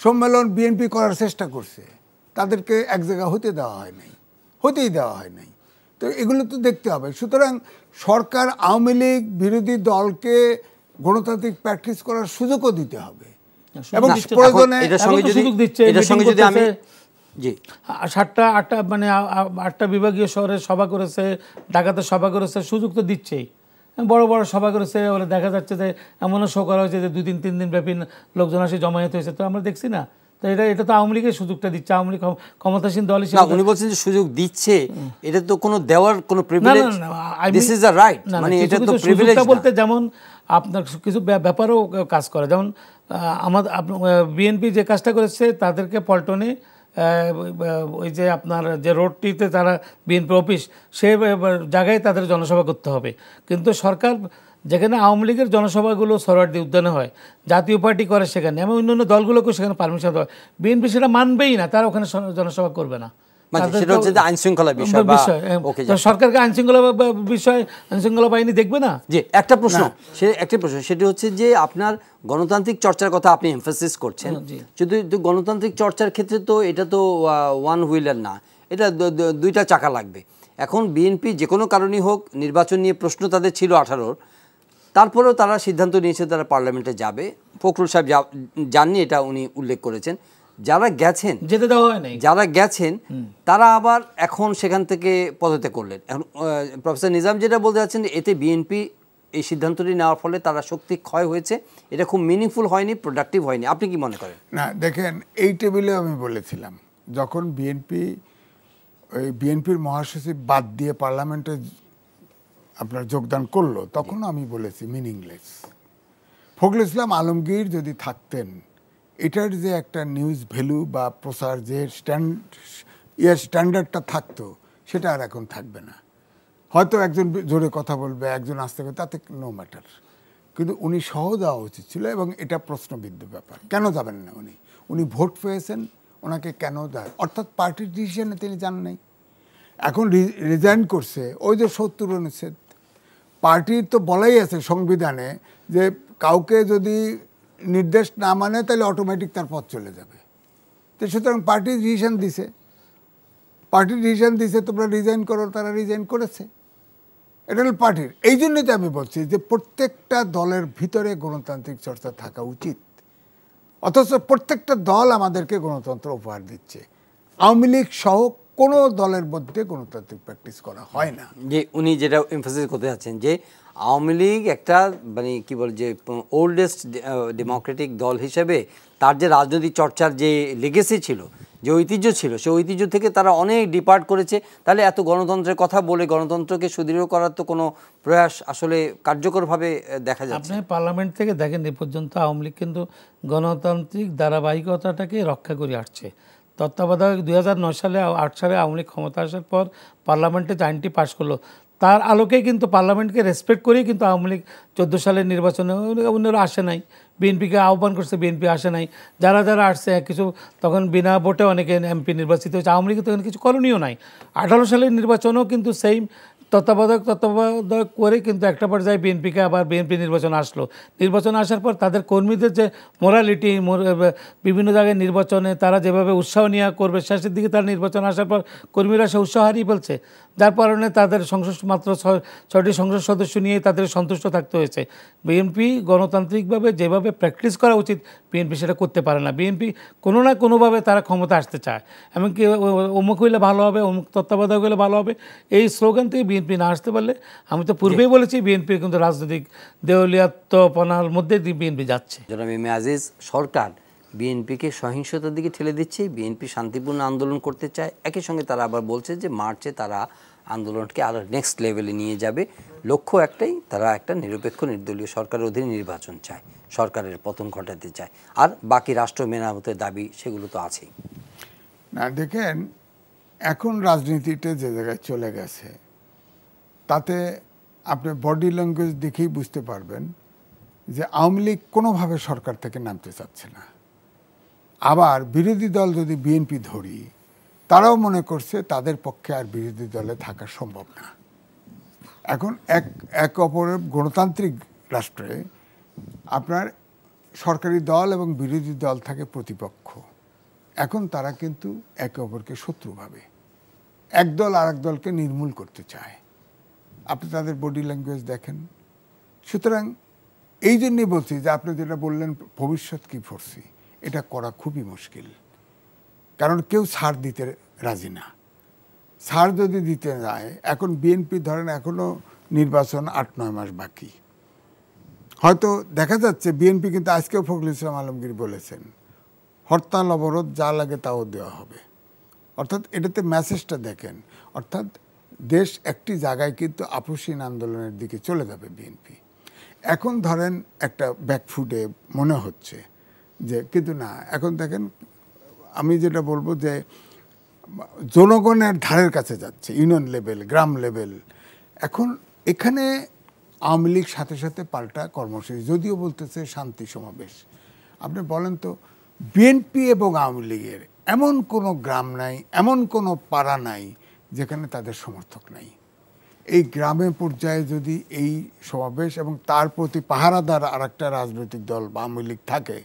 সম্মেলন বিএনপি করার চেষ্টা করছে, তাদেরকে এক জায়গা হতে দেওয়া হয় নাই, হতেই দেওয়া হয় নাই। তো এগুলো তো দেখতে হবে। সুতরাং সরকার আওয়ামী লীগ বিরোধী দলকে গণতান্ত্রিক প্র্যাকটিস করার সুযোগও দিতে হবে, এবং প্রয়োজনে সুযোগ দিচ্ছে। জি 7টা 8টা মানে 8টা বিভাগীয় শহরে সভা করেছে, ঢাকাতে সভা করেছে, সুযোগ তো দিচ্ছেই। বড় বড় সভা করেছে, বলে দেখা যাচ্ছে যে এমনও শো করা হয়েছে যে 2-3 দিন ব্যাপী লোকজন আসে জমায়েত হয়েছে, তো আমরা দেখছি না। তো এটা তো আওয়ামী লীগের সুযোগটা দিচ্ছে, আওয়ামী লীগ ক্ষমতাসীন দল হিসেবে। উনি বলছেন যে সুযোগ দিচ্ছে, এটা তো কোনো দেওয়ার কোনো privilege, this is the right, মানে এটা তো প্রিভিলেজ বলতে যেমন আপনার কিছু ব্যাপারেও কাজ করে। যেমন আমাদের বিএনপি যে কাজটা করেছে, তাদেরকে পল্টনে ওই যে আপনার যে রোডটিতে তারা বিএনপি অফিস, সে জায়গায় তাদের জনসভা করতে হবে। কিন্তু সরকার যেখানে আওয়ামী লীগের জনসভাগুলো সরোয়ার্দী উদ্যানে হয়, জাতীয় পার্টি করে সেখানে, এবং অন্যান্য দলগুলোকেও সেখানে পারমিশন দেওয়া হয়, বিএনপি সেটা মানবেই না, তারা ওখানে জনসভা করবে না। সরকারকে আইনশৃঙ্খলা বিষয় আইনশৃঙ্খলা বাহিনী দেখবে না। যে একটা প্রশ্ন, সেটি হচ্ছে যে আপনার গণতান্ত্রিক চর্চার কথা আপনি এমফাসিস করছেন, যদি গণতান্ত্রিক চর্চার ক্ষেত্রে তো এটা তো ওয়ান হুইলার না, এটা 2টা চাকা লাগবে। এখন বিএনপি যে কোনো কারণেই হোক, নির্বাচন নিয়ে প্রশ্ন তাদের ছিল 18-র, তারপরেও তারা সিদ্ধান্ত নিয়েছে তারা পার্লামেন্টে যাবে। ফখরুল সাহেব যাননি, এটা উনি উল্লেখ করেছেন। যারা গেছেন, যেতে দেওয়া হয় নাই, যারা গেছেন তারা আবার এখন সেখান থেকে পদত্যাগ করলেন। এখন প্রফেসর নিজাম যেটা বলতে যাচ্ছেন, এতে বিএনপি এই সিদ্ধান্তটি নেওয়ার ফলে তারা শক্তি ক্ষয় হয়েছে, এটা খুব মিনিংফুল হয়নি, প্রোডাক্টিভ হয়নি। আপনি কি মনে করেন? না দেখেন, এই টেবিলে আমি বলেছিলাম, যখন বিএনপির মহাসচিব বাদ দিয়ে পার্লামেন্টে আপনার যোগদান করলো, তখন আমি বলেছি মিনিংলেস। ফখরুল ইসলাম আলমগীর যদি থাকতেন, এটার যে একটা নিউজ ভ্যালু বা প্রচার যে স্ট্যান্ডার্ডটা থাকতো, সেটা আর এখন থাকবে না। হয়তো একজন জোরে কথা বলবে, একজন আসতে হবে, তাতে নো ম্যাটার, কিন্তু উনি সহ দেওয়া উচিত ছিল, এবং এটা প্রশ্নবিদ্ধ ব্যাপার। কেন যাবেন না উনি ভোট পেয়েছেন, ওনাকে কেন দেয়? অর্থাৎ পার্টির ডিসিশনে তিনি যান নাই, এখন রিজাইন করছে। ওই যে 70 অনুচ্ছেদ, পার্টির তো বলাই আছে সংবিধানে যে কাউকে যদি নির্দেশ না মানে তাহলে অটোমেটিক তার পথ চলে যাবে। তো সুতরাং পার্টির ডিসিশন দিছে, তোমরা রিজাইন করো, তারা রিজাইন করেছে। এটা হল পার্টির। এই জন্যই তো আমি বলছি যে প্রত্যেকটা দলের ভিতরে গণতান্ত্রিক চর্চা থাকা উচিত, অথচ প্রত্যেকটা দল আমাদেরকে গণতন্ত্র উপহার দিচ্ছে। আওয়ামী লীগ সহ কোনো দলের মধ্যে গণতান্ত্রিক প্র্যাকটিস করা হয় না। যে উনি যেটা এমফাসিস করতে যাচ্ছেন যে আওয়ামী লীগ একটা মানে কি বল যে ওল্ডেস্ট ডেমোক্রেটিক দল হিসেবে তার যে রাজনৈতিক চর্চার যে লেগেসি ছিল, যে ঐতিহ্য ছিল, সেই ঐতিহ্য থেকে তারা অনেক ডিপার্ট করেছে। তাহলে এত গণতন্ত্রের কথা বলে গণতন্ত্রকে সুদৃঢ় করার তো কোনো প্রয়াস আসলে কার্যকরভাবে দেখা যাচ্ছে। আপনি পার্লামেন্ট থেকে দেখেন, এই পর্যন্ত আওয়ামী লীগ কিন্তু গণতান্ত্রিক ধারাবাহিকতাটাকে রক্ষা করে আসছে। তত্ত্বাবধায়ক 2009 সালে 8 সালে আওয়ামী লীগ ক্ষমতা আসার পর পার্লামেন্টে যে আইনটি পাশ করলো, তার আলোকে কিন্তু পার্লামেন্টকে রেসপেক্ট করেই কিন্তু আওয়ামী লীগ 14 সালের নির্বাচনে অন্যরা আসে নাই, বিএনপিকে আহ্বান করছে, বিএনপি আসে নাই। যারা আসছে কিছু তখন বিনা ভোটে অনেকে এমপি নির্বাচিত হয়েছে, আওয়ামী লীগ তখন কিছু করণীয় নাই। 18 সালের নির্বাচনেও কিন্তু সেম তত্ত্বাবধায়ক করে কিন্তু একটা পর্যায়ে বিএনপিকে আবার বিএনপি নির্বাচন আসলো। নির্বাচন আসার পর তাদের কর্মীদের যে মোরালিটি, বিভিন্ন জায়গায় নির্বাচনে তারা যেভাবে উৎসাহ নিয়ে করবে, শেষের দিকে তার নির্বাচন আসার পর কর্মীরা সে উৎসাহ হারিয়ে ফেলছে, যার কারণে তাদের সংসদ মাত্র 6টি সংসদ সদস্য নিয়ে তাদের সন্তুষ্ট থাকতে হয়েছে। বিএনপি গণতান্ত্রিকভাবে যেভাবে প্র্যাকটিস করা উচিত বিএনপি সেটা করতে পারে না। বিএনপি কোনো না কোনোভাবে তারা ক্ষমতা আসতে চায়, এমনকি অমুক হইলে ভালো হবে, অমুক তত্ত্বাবধায়ক হলে ভালো হবে, এই স্লোগান থেকে বিএনপি না আসতে পারলে, আমি তো পূর্বেই বলেছি বিএনপির কিন্তু রাজনৈতিক দেউলিয়াত্বপনার মধ্যে দিয়ে বিএনপি যাচ্ছে। জনাব এম এ আজিজ, সরকার বিএনপিকে সহিংসতার দিকে ঠেলে দিচ্ছে, বিএনপি শান্তিপূর্ণ আন্দোলন করতে চায়, একই সঙ্গে তারা আবার বলছে যে মার্চে তারা আন্দোলনকে আরও নেক্সট লেভেলে নিয়ে যাবে। লক্ষ্য একটাই, তারা একটা নিরপেক্ষ নির্দলীয় সরকারের অধীনে নির্বাচন চায়, সরকারের পতন ঘটাতে চায়, আর বাকি রাষ্ট্র মেরামতের দাবি সেগুলো তো আছেই। না দেখেন, এখন রাজনীতিটা যে জায়গায় চলে গেছে তাতে আপনি বডি ল্যাঙ্গুয়েজ দেখেই বুঝতে পারবেন যে আওয়ামী লীগ কোনোভাবে সরকার থেকে নামতে চাচ্ছে না। আবার বিরোধী দল যদি বিএনপি ধরি, তারাও মনে করছে তাদের পক্ষে আর বিরোধী দলে থাকা সম্ভব না। এখন এক অপরের গণতান্ত্রিক রাষ্ট্রে আপনার সরকারি দল এবং বিরোধী দল থাকে প্রতিপক্ষ। এখন তারা কিন্তু একে অপরকে শত্রু ভাবে, এক দল আর এক দলকে নির্মূল করতে চায়। আপনি তাদের বডি ল্যাঙ্গুয়েজ দেখেন। সুতরাং এই জন্যই বলছি যে আপনি যেটা বললেন ভবিষ্যৎ কি ফোরসি, এটা করা খুবই মুশকিল। কারণ কেউ ছাড় দিতে রাজি না। ছাড় যদি দিতে যায়, এখন বিএনপি ধরেন এখনো নির্বাচন 8-9 মাস বাকি, হয়তো দেখা যাচ্ছে বিএনপি কিন্তু আজকেও ফখরুল ইসলাম আলমগীর বলেছেন হরতাল অবরোধ যা লাগে তাও দেওয়া হবে। অর্থাৎ এটাতে মেসেজটা দেখেন, অর্থাৎ দেশ একটি জায়গায় কিন্তু আপসীন আন্দোলনের দিকে চলে যাবে বিএনপি। এখন ধরেন একটা ব্যাকফুটে মনে হচ্ছে যে, কিন্তু না, এখন দেখেন আমি যেটা বলবো যে জনগণের ধারের কাছে যাচ্ছে, ইউনিয়ন লেভেল, গ্রাম লেভেল। এখন এখানে আওয়ামী লীগ সাথে সাথে পাল্টা কর্মসূচি, যদিও বলতেছে শান্তি সমাবেশ। আপনি বলেন তো, বিএনপি এবং আওয়ামী লীগের এমন কোনো গ্রাম নাই, এমন কোনো পাড়া নাই যেখানে তাদের সমর্থক নাই। এই গ্রামে পর্যায়ে যদি এই সমাবেশ এবং তার প্রতি পাহারাদার আর একটা রাজনৈতিক দল বা আওয়ামী লীগ থাকে,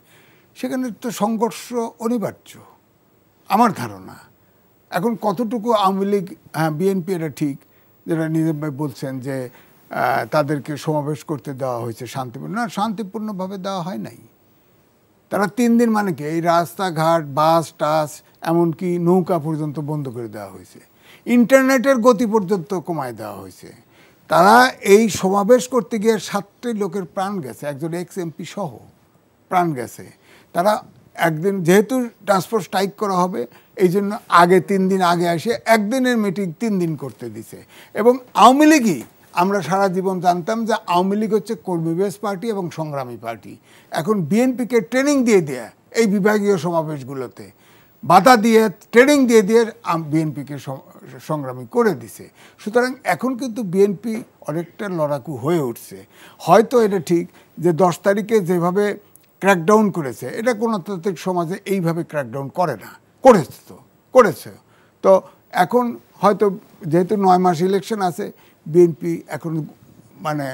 সেখানে তো সংঘর্ষ অনিবার্য আমার ধারণা। এখন কতটুকু আওয়ামী লীগ, হ্যাঁ বিএনপি এটা ঠিক যেটা নিজের ভাই বলছেন যে তাদেরকে সমাবেশ করতে দেওয়া হয়েছে শান্তিপূর্ণ, না, শান্তিপূর্ণভাবে দেওয়া হয় নাই। তারা 3 দিন মানে কি এই রাস্তাঘাট, বাস টাস, এমনকি নৌকা পর্যন্ত বন্ধ করে দেওয়া হয়েছে, ইন্টারনেটের গতি পর্যন্ত কমায় দেওয়া হয়েছে। তারা এই সমাবেশ করতে গিয়ে 7টি লোকের প্রাণ গেছে, একজন ex-MP সহ প্রাণ গেছে। তারা একদিন যেহেতু ট্রান্সপোর্ট স্ট্রাইক করা হবে, এই জন্য আগে 3 দিন আগে এসে একদিনের মিটিং 3 দিন করতে দিছে। এবং আওয়ামী লীগই, আমরা সারা জীবন জানতাম যে আওয়ামী লীগ হচ্ছে কর্মীবেশ পার্টি এবং সংগ্রামী পার্টি। এখন বিএনপিকে ট্রেনিং দিয়ে দেয়া এই বিভাগীয় সমাবেশগুলোতে বাধা দিয়ে, ট্রেনিং দিয়ে দিয়ে বিএনপিকে সংগ্রামী করে দিছে। সুতরাং এখন কিন্তু বিএনপি অনেকটা লড়াকু হয়ে উঠছে। হয়তো এটা ঠিক যে 10 তারিখে যেভাবে ক্র্যাকডাউন করেছে, এটা গণতান্ত্রিক সমাজে এইভাবে ক্র্যাকডাউন করে না, করেছে। তো এখন হয়তো যেহেতু 9 মাস ইলেকশন আছে, বিএনপি এখন মানে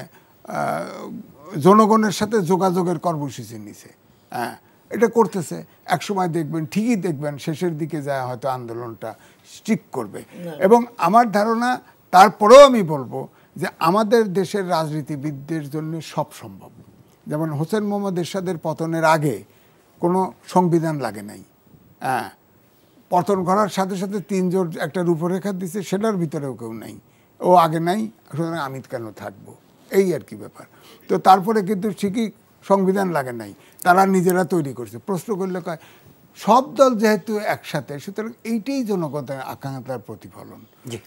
জনগণের সাথে যোগাযোগের কর্মসূচি নিছে, হ্যাঁ এটা করতেছে। একসময় দেখবেন, ঠিকই দেখবেন শেষের দিকে যায় হয়তো আন্দোলনটা স্টিক করবে। এবং আমার ধারণা, তারপরেও আমি বলবো যে আমাদের দেশের রাজনীতিবিদদের জন্য সব সম্ভব। যেমন হোসেন মোহাম্মদ এরশাদের পতনের আগে কোনো সংবিধান লাগে নাই, হ্যাঁ, পতন করার সাথে সাথে 3 জোট একটা রূপরেখা দিচ্ছে, সেটার ভিতরেও কেউ নাই, ও আগে নাই, সুতরাং আমি কেন থাকবো, এই আর কি ব্যাপার। তো তারপরে কিন্তু ঠিকই সংবিধান লাগে নাই, তারা নিজেরা তৈরি করছে। প্রশ্ন করলে কয় সব দল যেহেতু একসাথে, সুতরাং এইটাই জনগণের আকাঙ্ক্ষার প্রতিফলন।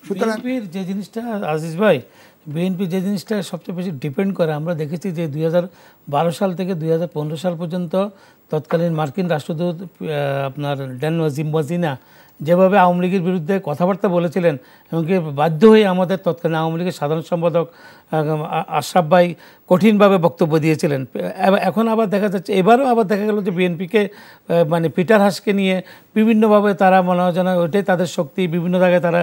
সুতরাং যে জিনিসটা আজিজ ভাই, বিএনপি যে জিনিসটা সবচেয়ে বেশি ডিপেন্ড করে, আমরা দেখেছি যে 2012 সাল থেকে 2015 সাল পর্যন্ত তৎকালীন মার্কিন রাষ্ট্রদূত আপনার ড্যান ওয়াজিনা যেভাবে আওয়ামী লীগের বিরুদ্ধে কথাবার্তা বলেছিলেন, এমনকি বাধ্য হয়ে আমাদের তৎকালীন আওয়ামী লীগের সাধারণ সম্পাদক আশরাফ ভাই কঠিনভাবে বক্তব্য দিয়েছিলেন। এখন আবার দেখা যাচ্ছে, এবারও আবার দেখা গেল যে বিএনপিকে মানে পিটার হাসকে নিয়ে বিভিন্নভাবে তারা মনে হয় যেন ওইটাই তাদের শক্তি, বিভিন্ন জায়গায় তারা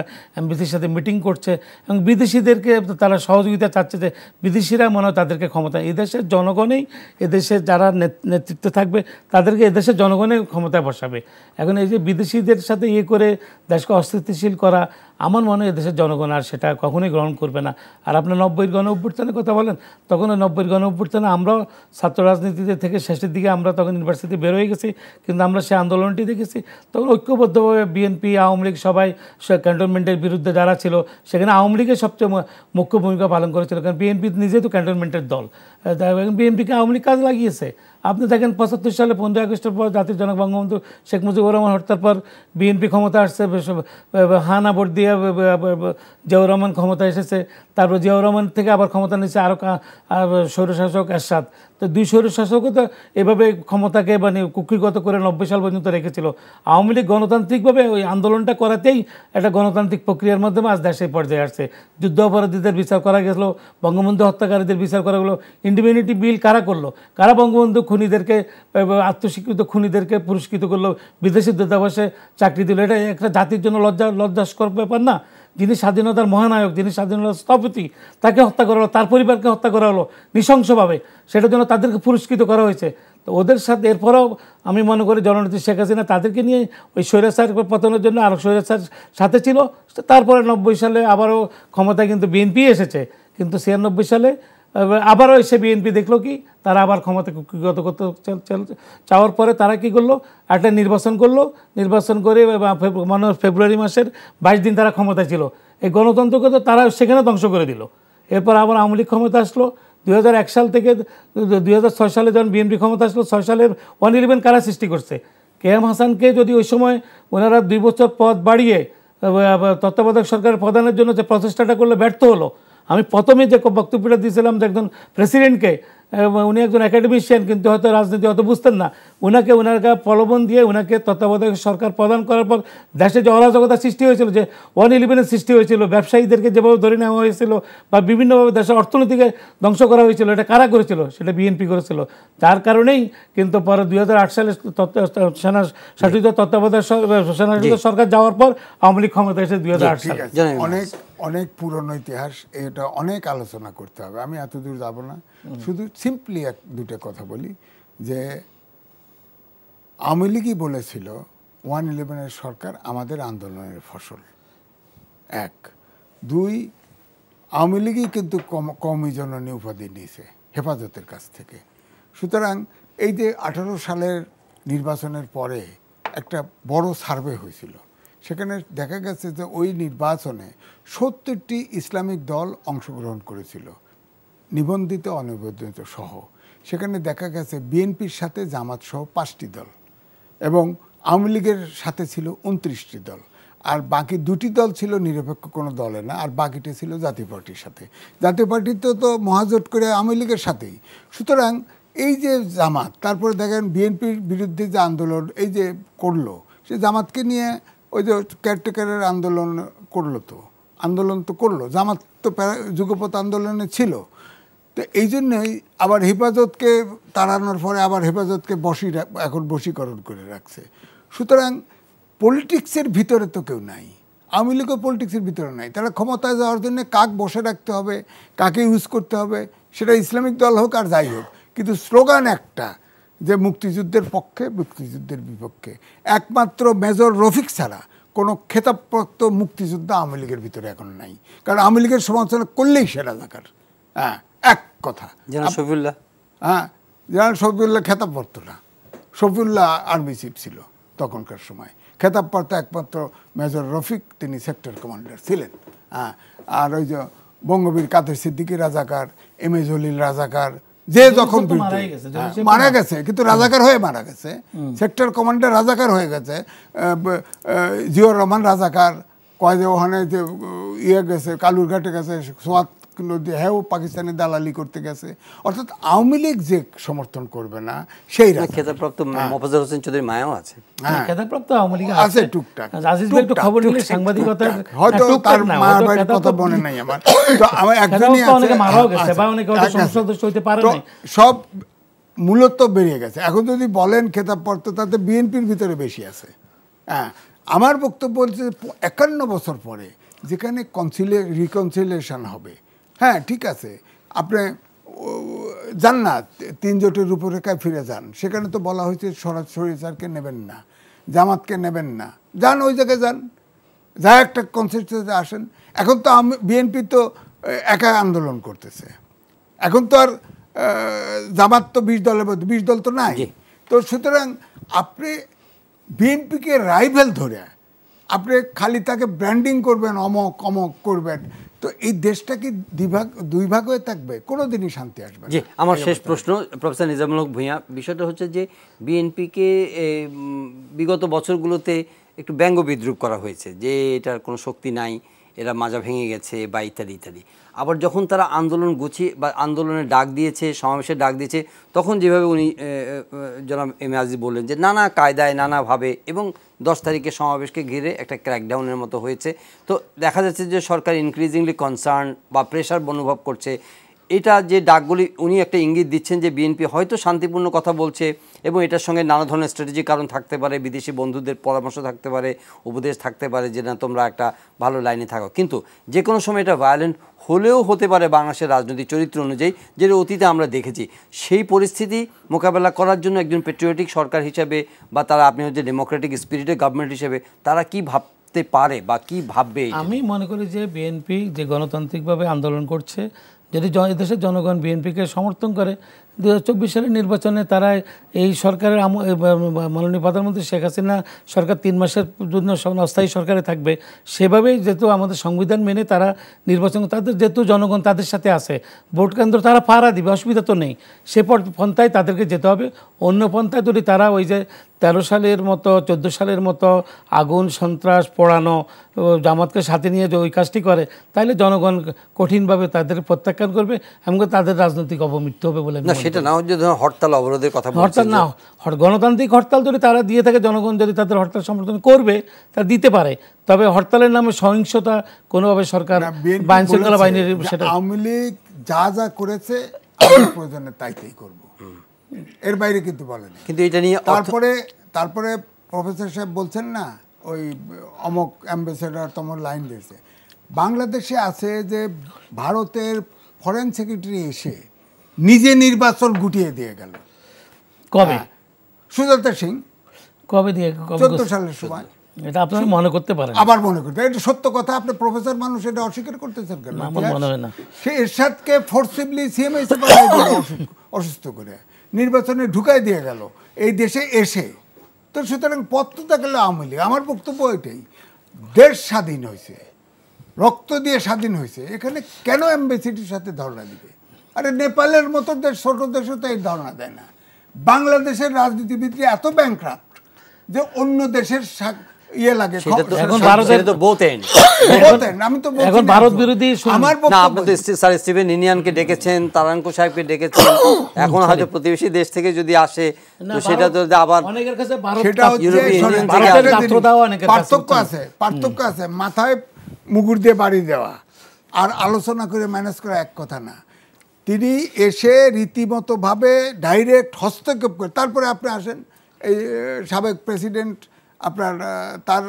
বিদেশির সাথে মিটিং করছে এবং বিদেশিদেরকে তারা সহযোগিতা চাচ্ছে যে বিদেশিরা মনে হয় তাদেরকে ক্ষমতা, এদেশের জনগণেই এদেশের যারা নেতৃত্বে থাকবে তাদেরকে এদেশের জনগণের ক্ষমতায় বসাবে। এখন এই যে বিদেশিদের সাথে ইয়ে করে দেশকে অস্থিতিশীল করা, আমার মনে হয় দেশের জনগণ আর সেটা কখনোই গ্রহণ করবে না। আর আপনার 90-এর গণ অভ্যুত্থানের কথা বলেন, তখন ওই 90-এর গণ অভ্যুত্থানে আমরাও ছাত্র রাজনীতিতে থেকে শেষের দিকে আমরা তখন ইউনিভার্সিটি বের হয়ে গেছি, কিন্তু আমরা সেই আন্দোলনটি দেখেছি তখন ঐক্যবদ্ধভাবে বিএনপি, আওয়ামী লীগ সবাই ক্যান্টনমেন্টের বিরুদ্ধে যারা ছিল, সেখানে আওয়ামী লীগের সবচেয়ে মুখ্য ভূমিকা পালন করেছিল, কারণ বিএনপি নিজে তো ক্যান্টনমেন্টের দল। বিএনপিকে আওয়ামী লীগ কাজ লাগিয়েছে। আপনি দেখেন 75 সালে 15 আগস্টের পর জাতির জনক বঙ্গবন্ধু শেখ মুজিবুর রহমান হত্যার পর বিএনপি ক্ষমতা আসছে, হানা ভোট দিয়ে জিয়াউর রহমান ক্ষমতা এসেছে, তারপর জিয়াউর রহমান থেকে আবার ক্ষমতা নিচ্ছে আরও স্বৈরশাসক এরশাদ। তো দুই স্বৈরশাসকও তো এভাবে ক্ষমতাকে মানে কুক্ষিগত করে 90 সাল পর্যন্ত রেখেছিল। আওয়ামী লীগ গণতান্ত্রিকভাবে ওই আন্দোলনটা করাতেই একটা গণতান্ত্রিক প্রক্রিয়ার মাধ্যমে আজ দেশে পর্যায়ে আসছে। যুদ্ধ অপরাধীদের বিচার করা গেল, বঙ্গবন্ধু হত্যাকারীদের বিচার করা গেলো, ইন্ডিপেন্ডেন্ট বিল কারা করলো, কারা বঙ্গবন্ধু খুনিদেরকে, আত্মস্বীকৃত খুনিদেরকে পুরস্কৃত করলো, বিদেশি দূতাবাসে চাকরি দিল। এটা একটা জাতির জন্য লজ্জাস্কর ব্যাপার না? যিনি স্বাধীনতার মহানায়ক, যিনি স্বাধীনতার স্থপতি, তাকে হত্যা করা হলো, তার পরিবারকে হত্যা করা হলো নৃশংসভাবে, সেটার জন্য তাদেরকে পুরস্কৃত করা হয়েছে। তো ওদের সাথে এরপরেও আমি মনে করি জননেত্রী শেখ হাসিনা তাদেরকে নিয়ে ওই স্বৈরাচার পতনের জন্য আরও স্বৈরাচার সাথে ছিল। তারপরে 90 সালে আবারও ক্ষমতায় কিন্তু বিএনপি এসেছে, কিন্তু 96 সালে আবারও এসে বিএনপি দেখলো কি তারা আবার ক্ষমতা কুক্ষিগত করতে চাওয়ার পরে তারা কি করলো, একটা নির্বাচন করলো, নির্বাচন করে মানে ফেব্রুয়ারি মাসের 22 দিন তারা ক্ষমতায় ছিল। এই গণতন্ত্রকে তো তারা সেখানে ধ্বংস করে দিল। এরপর আবার আওয়ামী লীগ ক্ষমতা আসলো 2001 সাল থেকে 2006 সালে যখন বিএনপি ক্ষমতা আসলো, 6 সালের 111 কারা সৃষ্টি করছে? KM হাসানকে যদি ওই সময় ওনারা 2 বছর পদ বাড়িয়ে তত্ত্বাবধায়ক সরকারের প্রধানের জন্য যে প্রচেষ্টাটা করলে ব্যর্থ হলো। আমি প্রথমে যে বক্তব্যটা দিয়েছিলাম যে একজন প্রেসিডেন্টকে, উনি একজন একাডেমিশিয়ান কিন্তু হয়তো রাজনীতি হয়তো বুঝতেন না, ওনাকে ওনার প্রলোভন দিয়ে ওনাকে তত্ত্বাবধায়ক সরকার প্রদান করার পর দেশে যে অরাজকতা সৃষ্টি হয়েছিল, যে 111-এর সৃষ্টি হয়েছিল, ব্যবসায়ীদেরকে যেভাবে ধরে নেওয়া হয়েছিল বা বিভিন্নভাবে দেশের অর্থনীতিকে ধ্বংস করা হয়েছিল, এটা কারা করেছিল? সেটা বিএনপি করেছিল। যার কারণেই কিন্তু পরে 2008 সালে সেনাশাসিত তত্ত্বাবধায়ক সেনাশাসিত সরকার যাওয়ার পর আওয়ামী লীগ ক্ষমতা এসে 2008 সালে। অনেক পুরনো ইতিহাস, এটা অনেক আলোচনা করতে হবে, আমি এতদূর যাব না। শুধু সিম্পলি দুটো কথা বলি যে আওয়ামী লীগই বলেছিল 111-এর সরকার আমাদের আন্দোলনের ফসল। 1, 2, আওয়ামী লীগই কিন্তু কওমি জননী উপাধি নিয়েছে হেফাজতের কাছ থেকে। সুতরাং এই যে 18 সালের নির্বাচনের পরে একটা বড় সার্ভে হয়েছিল, সেখানে দেখা গেছে যে ওই নির্বাচনে 70টি ইসলামিক দল অংশগ্রহণ করেছিল, নিবন্ধিত অনিবন্ধিত সহ। সেখানে দেখা গেছে বিএনপির সাথে জামাত সহ 5টি দল এবং আওয়ামী লীগের সাথে ছিল 29টি দল, আর বাকি 2টি দল ছিল নিরপেক্ষ কোনো দলে না, আর বাকিটি ছিল জাতীয় পার্টির সাথে। জাতীয় পার্টি তো মহাজোট করে আওয়ামী লীগের সাথেই। সুতরাং এই যে জামাত, তারপরে দেখেন বিএনপির বিরুদ্ধে যে আন্দোলন এই যে করলো, সে জামাতকে নিয়ে ওই যে কেয়ারটেকারের আন্দোলন করলো, তো আন্দোলন তো করলো, জামাত তো যুগপৎ আন্দোলনে ছিল। তো এই জন্যই আবার হেফাজতকে তাড়ানোর পরে আবার হেফাজতকে এখন বশীকরণ করে রাখছে। সুতরাং পলিটিক্সের ভিতরে তো কেউ নাই, আওয়ামী লীগও পলিটিক্সের ভিতরে নাই। তারা ক্ষমতায় যাওয়ার জন্য কাক বসে রাখতে হবে, কাকে ইউজ করতে হবে, সেটা ইসলামিক দল হোক আর যাই হোক, কিন্তু স্লোগান একটা যে মুক্তিযুদ্ধের পক্ষে, মুক্তিযুদ্ধের বিপক্ষে। একমাত্র মেজর রফিক ছাড়া কোনো খেতাবপ্রাপ্ত মুক্তিযোদ্ধা আওয়ামী লীগের ভিতরে এখন নাই, কারণ আওয়ামী লীগের সমালোচনা করলেই সেরা জায়গার। হ্যাঁ, এক কথা। জেনারেল শফিউল্লাহ, হ্যাঁ, জেনারেল শফিউল্লাহ খেতাবপ্রাপ্ত না, শফিউল্লাহ আর্মি চিফ ছিল তখনকার সময়। খেতাবপ্রাপ্ত একমাত্র মেজর রফিক, তিনি সেক্টর কমান্ডার ছিলেন। হ্যাঁ, আর ওই যে বঙ্গবীর কাদের সিদ্দিকী রাজাকার, MA জলিল রাজাকার, যে যখন মারা গেছে, কিন্তু রাজাকার হয়ে মারা গেছে, সেক্টর কমান্ডার রাজাকার হয়ে গেছে। জিয়াউর রহমান রাজাকার, কয় যে ওখানে যে ইয়ে গেছে, কালুরঘাটে গেছে, সোয়াত নদী, হ্যাঁ ও পাকিস্তানে দালালি করতে গেছে। অর্থাৎ আওয়ামী লীগ যে সমর্থন করবে না সেই খেতাবপ্রাপ্ত মোফাজ্জল হোসেন চৌধুরী মায়াও আছে, খেতাবপ্রাপ্ত আওয়ামী লীগ আছে টুকটাক। আজিজ ভাই একটু খবর নিলে সাংবাদিকতার হয়তো তার মার বাড়ির কথা মনে নাই আমার, তো আমার একজনই আছে, অনেকে মারাও গেছে বা অনেকে সংসদ সদস্য হইতে পারে না, সব মূলত বেরিয়ে গেছে। এখন যদি বলেন খেতাবপ্রাপ্ত, তাতে বিএনপির ভিতরে বেশি আছে। হ্যাঁ, আমার বক্তব্য হচ্ছে 51 বছর পরে যেখানে রিকনসিলিয়েশন হবে, হ্যাঁ ঠিক আছে, আপনি যান না 3 জোটের রূপরেখায় ফিরে যান, সেখানে তো বলা হয়েছে সরাসরি স্যারকে নেবেন না, জামাতকে নেবেন না, যান ওই জায়গায় যান, যা একটা কনসেপ্টে আসেন। এখন তো বিএনপি তো একা আন্দোলন করতেছে, এখন তো আর জামাত তো 20 দলের মধ্যে 20 দল তো নাই। তো সুতরাং আপনি বিএনপিকে রাইভেল ধরে আপনি খালি তাকে ব্র্যান্ডিং করবেন, অমক অমক করবেন, তো এই দেশটা কি দুই ভাগ হয়ে থাকবে? কোনোদিনই শান্তি আসবে না। জি, আমার শেষ প্রশ্ন প্রফেসর নিজামুল হক ভূঁইয়া, বিষয়টা হচ্ছে যে বিএনপিকে বিগত বছরগুলোতে একটু ব্যঙ্গ বিদ্রুপ করা হয়েছে যে এটার কোনো শক্তি নাই, এরা মাজা ভেঙে গেছে বা ইত্যাদি ইত্যাদি। আবার যখন তারা আন্দোলন গুছিয়ে বা আন্দোলনের ডাক দিয়েছে, সমাবেশের ডাক দিয়েছে, তখন যেভাবে উনি জনাব এম এ আজিজ বললেন যে নানা কায়দায় নানাভাবে, এবং 10 তারিখে সমাবেশকে ঘিরে একটা ক্র্যাকডাউনের মতো হয়েছে। তো দেখা যাচ্ছে যে সরকার ইনক্রিজিংলি কনসার্ন বা প্রেশার অনুভব করছে। এটা যে ডাকগুলি উনি একটা ইঙ্গিত দিচ্ছেন যে বিএনপি হয়তো শান্তিপূর্ণ কথা বলছে, এবং এটার সঙ্গে নানা ধরনের স্ট্র্যাটেজিক কারণ থাকতে পারে, বিদেশি বন্ধুদের পরামর্শ থাকতে পারে, উপদেশ থাকতে পারে যে না তোমরা একটা ভালো লাইনে থাকো, কিন্তু যে কোনো সময় এটা ভায়োলেন্ট হলেও হতে পারে বাংলাদেশের রাজনৈতিক চরিত্র অনুযায়ী, যেটা অতীতে আমরা দেখেছি। সেই পরিস্থিতি মোকাবেলা করার জন্য একজন পেট্রিয়টিক সরকার হিসেবে বা তারা আপনি হচ্ছে ডেমোক্রেটিক স্পিরিটেড গভর্নমেন্ট হিসেবে তারা কি ভাবতে পারে বা কি ভাববে? আমি মনে করি যে বিএনপি যে গণতান্ত্রিকভাবে আন্দোলন করছে, যদি দেশের জনগণ বিএনপিকে সমর্থন করে, 2024 সালের নির্বাচনে তারা এই সরকারের মাননীয় প্রধানমন্ত্রী শেখ হাসিনা সরকার 3 মাসের জন্য অস্থায়ী সরকারে থাকবে, সেভাবেই যেহেতু আমাদের সংবিধান মেনে তারা নির্বাচন, তাদের যেহেতু জনগণ তাদের সাথে আছে, ভোট কেন্দ্র তারা পাহারা দিবে, অসুবিধা তো নেই, সে পন্থায় তাদেরকে যেতে হবে। অন্য পন্থায় যদি তারা ওই যে 13 সালের মতো 14 সালের মতো আগুন সন্ত্রাস পোড়ানো, জামাতকে সাথে নিয়ে যে ওই কাজটি করে, তাহলে জনগণ কঠিনভাবে তাদের প্রত্যাখ্যান করবে এবং তাদের রাজনৈতিক অপমৃত্যু হবে বলে। না, সেটা না হচ্ছে হরতাল অবরোধের কথা, হরতাল না, গণতান্ত্রিক হরতাল যদি তারা দিয়ে থাকে, জনগণ যদি তাদের হরতাল সমর্থন করবে তারা দিতে পারে, তবে হরতালের নামে সহিংসতা কোনোভাবে সরকার আইন শৃঙ্খলা বাহিনীর, সেটা আওয়ামী লীগ যা যা করেছে প্রয়োজনে তাইতেই করব, এর বাইরে কিন্তু বলেন। কিন্তু এটা নিয়ে তারপরে প্রফেসর সাহেব বলছেন না, ওই অমক অ্যাম্বাসেডার তোমার লাইন দিয়েছে, বাংলাদেশে আছে যে ভারতের ফরেন সেক্রেটারি এসে নিজে নির্বাচন গুটিয়ে দিয়ে গেল। কবে? সুজাতা সিং। কবে দিয়ে? 14 সালের সময়। এটা আপনারা মনে করতে পারেন, আবার মনে করতে, এটা সত্য কথা। আপনি প্রফেসর মানুষ, এটা অস্বীকার করতেছেন কেন? আমার মনে হয় না। সে এরশাদকে ফোর্সিবলি সিএমএসে পাঠিয়ে দিল, অসুস্থ করে নির্বাচনে ঢুকাই দিয়ে গেল এই দেশে এসে। তো সুতরাং পথ তো থাকলে আওয়ামী লীগ। আমার বক্তব্য এটাই, দেশ স্বাধীন হয়েছে, রক্ত দিয়ে স্বাধীন হয়েছে, এখানে কেন এমবেসিটির সাথে ধর্ণা দিবে? আরে নেপালের মতো দেশ, ছোট দেশও তো এই ধর্ণা দেয় না। বাংলাদেশের রাজনীতিবিদরা এত ব্যাংক্রাফট যে অন্য দেশের ইয়ে লাগে। এখন ভারতের তো বোতেন, আমি তো এখন ভারত বিরোধী। আমার না, আপনি তো স্যার স্টিভেন ইনিয়ানকে ডেকেছেন, তারাঙ্কো সাহেবকে ডেকেছেন, এখন হয়তো প্রতিবেশী দেশ থেকে যদি আসে তো সেটা তো আবার অনেকের কাছে ভারত, সেটা পার্থক্য আছে। মাথায় মুগুর দিয়ে বাড়ি দেওয়া আর আলোচনা করে ম্যানেজ করা এক কথা না। তিনি এসে রীতিমতো ভাবে ডাইরেক্ট হস্তক্ষেপ করে, তারপরে আপনি আসেন এই সাবেক প্রেসিডেন্ট, আপনার তার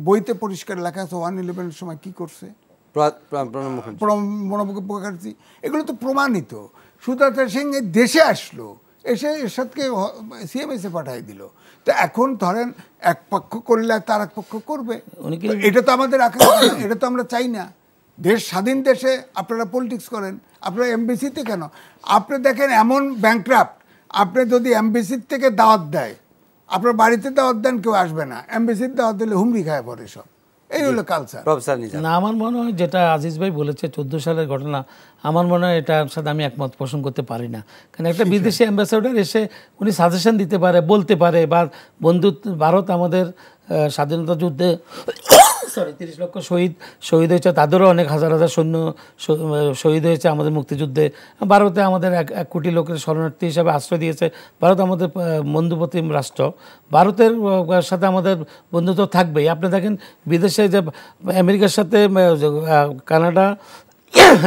বইতে পরিষ্কার লেখা আছে 1/11 সময় কি করছে প্রণব মুখার্জি, এগুলো তো প্রমাণিত। সুজাতা সিং দেশে আসলো, এসে এরশাদকে সিএমএসে পাঠিয়ে দিল। তো এখন ধরেন এক পক্ষ করলে তার এক পক্ষ করবে, এটা তো আমাদের এটা তো আমরা চাই না। দেশ স্বাধীন দেশে আপনারা পলিটিক্স করেন, আপনারা এমবিসিতে কেন? আপনি দেখেন এমন ব্যাংক্রাফট, আপনি যদি এমবিসির থেকে দাওয়াত দেয়, আপনার বাড়িতে দাওয়াত দেন, কেউ আসবে না, এমবিসির দাওয়াত দিলে হুমড়ি খায় পরে সব। এই হলো কালচার। না, আমার মনে হয় যেটা আজিজ ভাই বলেছে 14 সালের ঘটনা, আমার মনে হয় এটার সাথে আমি একমত পোষণ করতে পারি না। কারণ একটা বিদেশি অ্যাম্বাসেডর এসে উনি সাজেশন দিতে পারে, বলতে পারে, বা ভারত আমাদের স্বাধীনতা যুদ্ধে সরি 30 লক্ষ শহীদ হয়েছে, তাদেরও অনেক হাজার হাজার সৈন্য শহীদ হয়েছে আমাদের মুক্তিযুদ্ধে। ভারতে আমাদের 1 কোটি লোকের শরণার্থী হিসাবে আশ্রয় দিয়েছে। ভারত আমাদের বন্ধুপ্রতিম রাষ্ট্র, ভারতের সাথে আমাদের বন্ধুত্ব থাকবেই। আপনি দেখেন বিদেশে যে আমেরিকার সাথে কানাডা,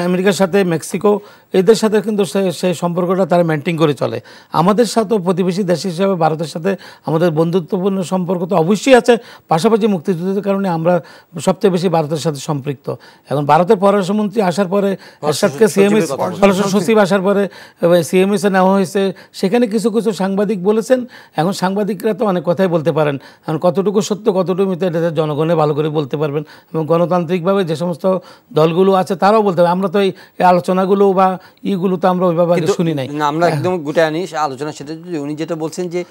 আমেরিকার সাথে মেক্সিকো, এদের সাথে কিন্তু সেই সম্পর্কটা তারা মেনটেন করে চলে। আমাদের সাথেও প্রতিবেশী দেশ হিসাবে ভারতের সাথে আমাদের বন্ধুত্বপূর্ণ সম্পর্ক তো অবশ্যই আছে, পাশাপাশি মুক্তিযুদ্ধের কারণে আমরা সবচেয়ে বেশি ভারতের সাথে সম্পৃক্ত। এখন ভারতের পররাষ্ট্রমন্ত্রী আসার পরে, এরশাদকে সিএমএস পররাষ্ট্র সচিব আসার পরে সিএমএসে নেওয়া হয়েছে, সেখানে কিছু কিছু সাংবাদিক বলেছেন। এখন সাংবাদিকরা তো অনেক কথাই বলতে পারেন, এখন কতটুকু সত্য কতটুকু মিথ্যা এটা জনগণে ভালো করে বলতে পারবেন, এবং গণতান্ত্রিকভাবে যে সমস্ত দলগুলো আছে তারাও বলতে পারবে। আমরা তো এই আলোচনাগুলো বা ইগুলো তো আমরা ওইভাবে শুনি নাই। না, আমরা একদম গোটা আনি আলোচনা। সেটা উনি যেটা বলছেন যে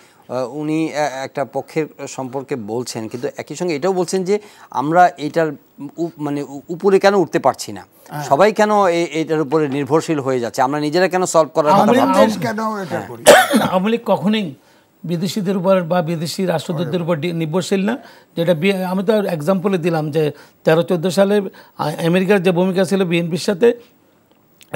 উনি একটা পক্ষের সম্পর্কে বলছেন, কিন্তু একই সঙ্গে এটাও বলছেন যে আমরা এটার মানে উপরে কেন উঠতে পারছি না, সবাই কেন এটার উপরে নির্ভরশীল হয়ে যাচ্ছে, আমরা নিজেরা কেন সলভ করার কথা করি। আওয়ামী লীগ কখনোই বিদেশিদের উপর বা বিদেশি রাষ্ট্রদূতদের উপর নির্ভরশীল না। যেটা আমি তো এক্সাম্পলে দিলাম যে 13-14 সালে আমেরিকার যে ভূমিকা ছিল বিএনপির সাথে,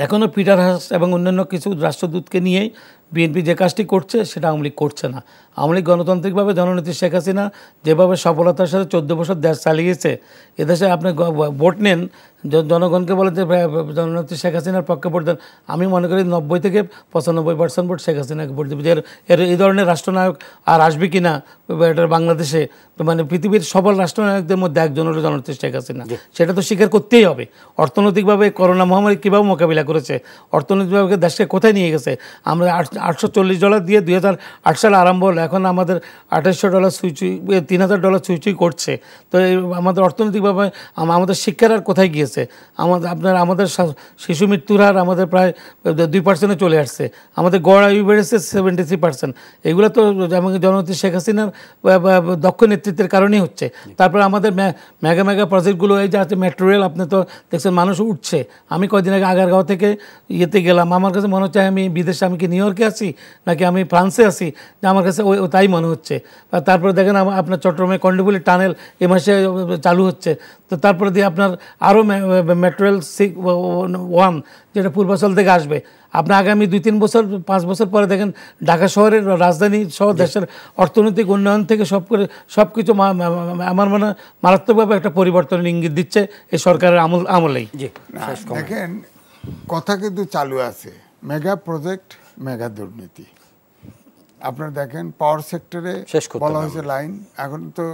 এখনও পিটার হাস এবং অন্যান্য কিছু রাষ্ট্রদূতকে নিয়েই বিএনপি যে কাজটি করছে সেটা আওয়ামী লীগ করছে না। আওয়ামী লীগ গণতান্ত্রিকভাবে জননেত্রী শেখ হাসিনা যেভাবে সফলতার সাথে 14 বছর দেশ চালিয়েছে, এদেশে আপনি ভোট নেন, জনগণকে বলে যে জননেত্রী শেখ হাসিনার পক্ষে ভোট দেন, আমি মনে করি 90 থেকে 95% ভোট শেখ হাসিনাকে ভোট দেবে। এই ধরনের রাষ্ট্রনায়ক আর আসবে কি না এটা বাংলাদেশে, মানে পৃথিবীর সফল রাষ্ট্রনায়কদের মধ্যে একজন হলো জননেত্রী শেখ হাসিনা, সেটা তো স্বীকার করতেই হবে। অর্থনৈতিকভাবে করোনা মহামারী কীভাবে মোকাবিলা করেছে, অর্থনৈতিকভাবে দেশকে কোথায় নিয়ে গেছে। আমরা $840 দিয়ে 2008 সালে আরম্ভ হলো, এখন আমাদের $2800 $3000 ছুঁই করছে। তো আমাদের অর্থনৈতিকভাবে আমাদের শিক্ষার আর কোথায় গিয়েছে, আমাদের শিশু মৃত্যুর হার আমাদের প্রায় 2% চলে আসছে, আমাদের গড় আয়ু বেড়েছে 73%। এগুলো তো জননেত্রী শেখ হাসিনার দক্ষ নেতৃত্বের কারণেই হচ্ছে। তারপর আমাদের মেগা প্রজেক্টগুলো, এই যে আছে মেট্রো রেল, আপনি তো দেখছেন মানুষ উঠছে। আমি কয়েকদিন আগে আগারগাঁও থেকে ইয়েতে গেলাম, আমার কাছে মনে হচ্ছে আমি বিদেশে, আমি কি নিউ ইয়র্কে আছি নাকি আমি ফ্রান্সে আছি, যে আমার কাছে তাই মনে হচ্ছে। তারপরে দেখেন আপনার চট্টগ্রামে কন্ডোবলি টানেল এ মাসে চালু হচ্ছে। তো তারপরে দিয়ে আপনার আরও মেট্রো রেল 1 যেটা পূর্বাচল থেকে আসবে। আপনি আগামী 2-3 বছর 5 বছর পরে দেখেন ঢাকা শহরের রাজধানী সহ দেশের অর্থনৈতিক উন্নয়ন থেকে সব কিছু আমার মনে হয় মারাত্মকভাবে একটা পরিবর্তনের ইঙ্গিত দিচ্ছে এই সরকারের আমলেই। দেখেন কথা কিন্তু চালু আছে, মেগা প্রজেক্ট মেগা দুর্নীতি। আপনারা দেখেন পাওয়ার সেক্টরে বলা হয়েছে লাইন, এখন তো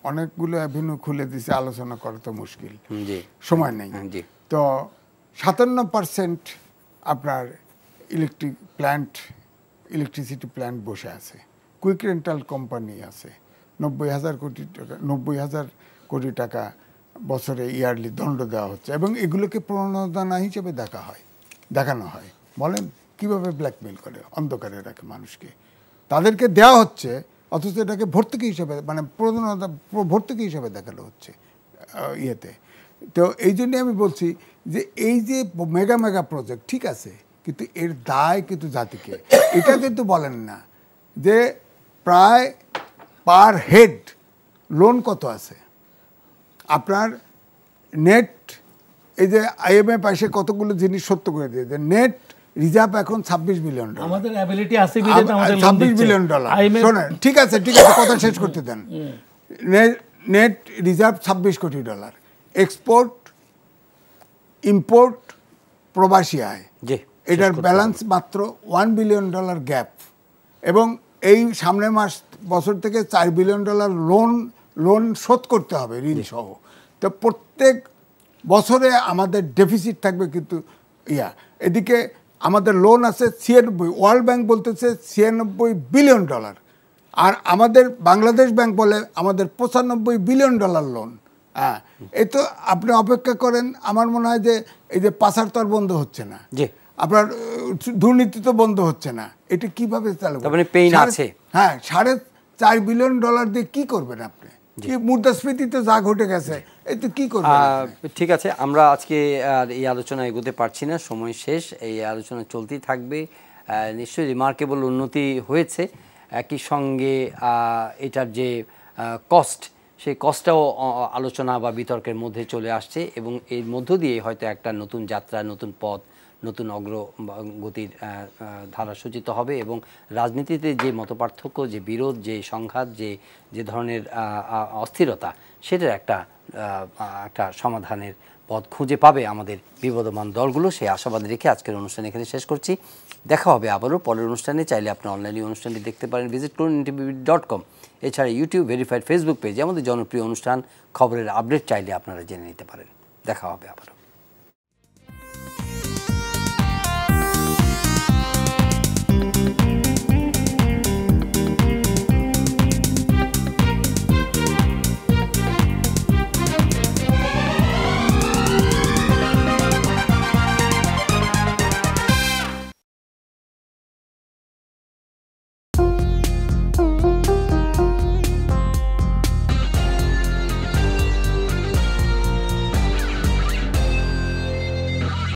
অনেকগুলো অ্যাভিনিউ খুলে দিছে, আলোচনা করা তো মুশকিল, সময় নেই। তো 57% আপনার ইলেকট্রিসিটি প্ল্যান্ট বসে আছে, কুইক রেন্টাল কোম্পানি আছে, 90,000 কোটি টাকা বছরে ইয়ারলি দণ্ড দেওয়া হচ্ছে, এবং এগুলোকে প্রণোদনা হিসেবে দেখানো হয়। বলেন কিভাবে ব্ল্যাকমেল করে, অন্ধকারে রাখে মানুষকে, তাদেরকে দেওয়া হচ্ছে, অথচ এটাকে ভর্তুকি হিসেবে, মানে প্রণোদনা ভর্তুকি হিসেবে দেখানো হচ্ছে ইয়েতে। তো এই জন্যে আমি বলছি যে এই যে মেগা প্রজেক্ট ঠিক আছে, কিন্তু এর দায় কিন্তু জাতিকে। এটা কিন্তু বলেন না যে প্রায় পার হেড লোন কত আছে আপনার। নেট এই যে IMF এসে কতগুলো জিনিস সত্য করে দিয়েছে, নেট রিজার্ভ এখন $26 বিলিয়ন। আমাদের অ্যাবিলিটি আছে বিলিয়ন, আমাদের $26 বিলিয়ন। শোনেন, ঠিক আছে কথা শেষ করতে দেন। নেট রিজার্ভ $26 কোটি, এক্সপোর্ট ইম্পোর্ট প্রবাসী আয়, এটার ব্যালেন্স মাত্র $1 বিলিয়ন গ্যাপ, এবং এই সামনের বছর থেকে $4 বিলিয়ন লোন শোধ করতে হবে ঋণ সহ। তো প্রত্যেক বছরে আমাদের ডেফিসিট থাকবে, কিন্তু এদিকে আমাদের লোন আছে 96, ওয়ার্ল্ড ব্যাংক বলতেছে $96 বিলিয়ন, আর আমাদের বাংলাদেশ ব্যাংক বলে আমাদের $95 বিলিয়ন লোন। এই তো আপনি অপেক্ষা করেন, আমার মনে হয় যে এই যে পাচার তো আর বন্ধ হচ্ছে না, আপনার দুর্নীতি তো বন্ধ হচ্ছে না, এটা কিভাবে চালু আছে? হ্যাঁ, $4.5 বিলিয়ন দিয়ে কি করবেন আপনি? মুদ্রাস্ফীতিতে যা ঘটে গেছে, এতে কি করবেন? ঠিক আছে, আমরা আজকে আর এই আলোচনা এগোতে পারছি না, সময় শেষ। এই আলোচনা চলতেই থাকবে। নিশ্চয়ই রিমার্কেবল উন্নতি হয়েছে, একই সঙ্গে এটার যে কস্ট সেই কষ্টটাও আলোচনা বা বিতর্কের মধ্যে চলে আসছে এবং এর মধ্য দিয়ে হয়তো একটা নতুন যাত্রা, নতুন পথ, নতুন অগ্রগতির ধারা সূচিত হবে এবং রাজনীতিতে যে মতপার্থক্য, যে বিরোধ, যে সংঘাত, যে ধরনের অস্থিরতা, সেটার একটা সমাধানের পথ খুঁজে পাবে আমাদের বিবদমান দলগুলো। সেই আশাবাদ রেখে আজকের অনুষ্ঠান এখানে শেষ করছি। দেখা হবে আবারও পরের অনুষ্ঠানে। চাইলে আপনি অনলাইনে অনুষ্ঠানটি দেখতে পারেন, ভিজিট করুন NTV.com। এছাড়া ইউটিউব ভেরিফাইড ফেসবুক পেজে আমাদের জনপ্রিয় অনুষ্ঠান খবরের আপডেট চাইলে আপনারা জেনে নিতে পারেন। দেখা হবে আবারও।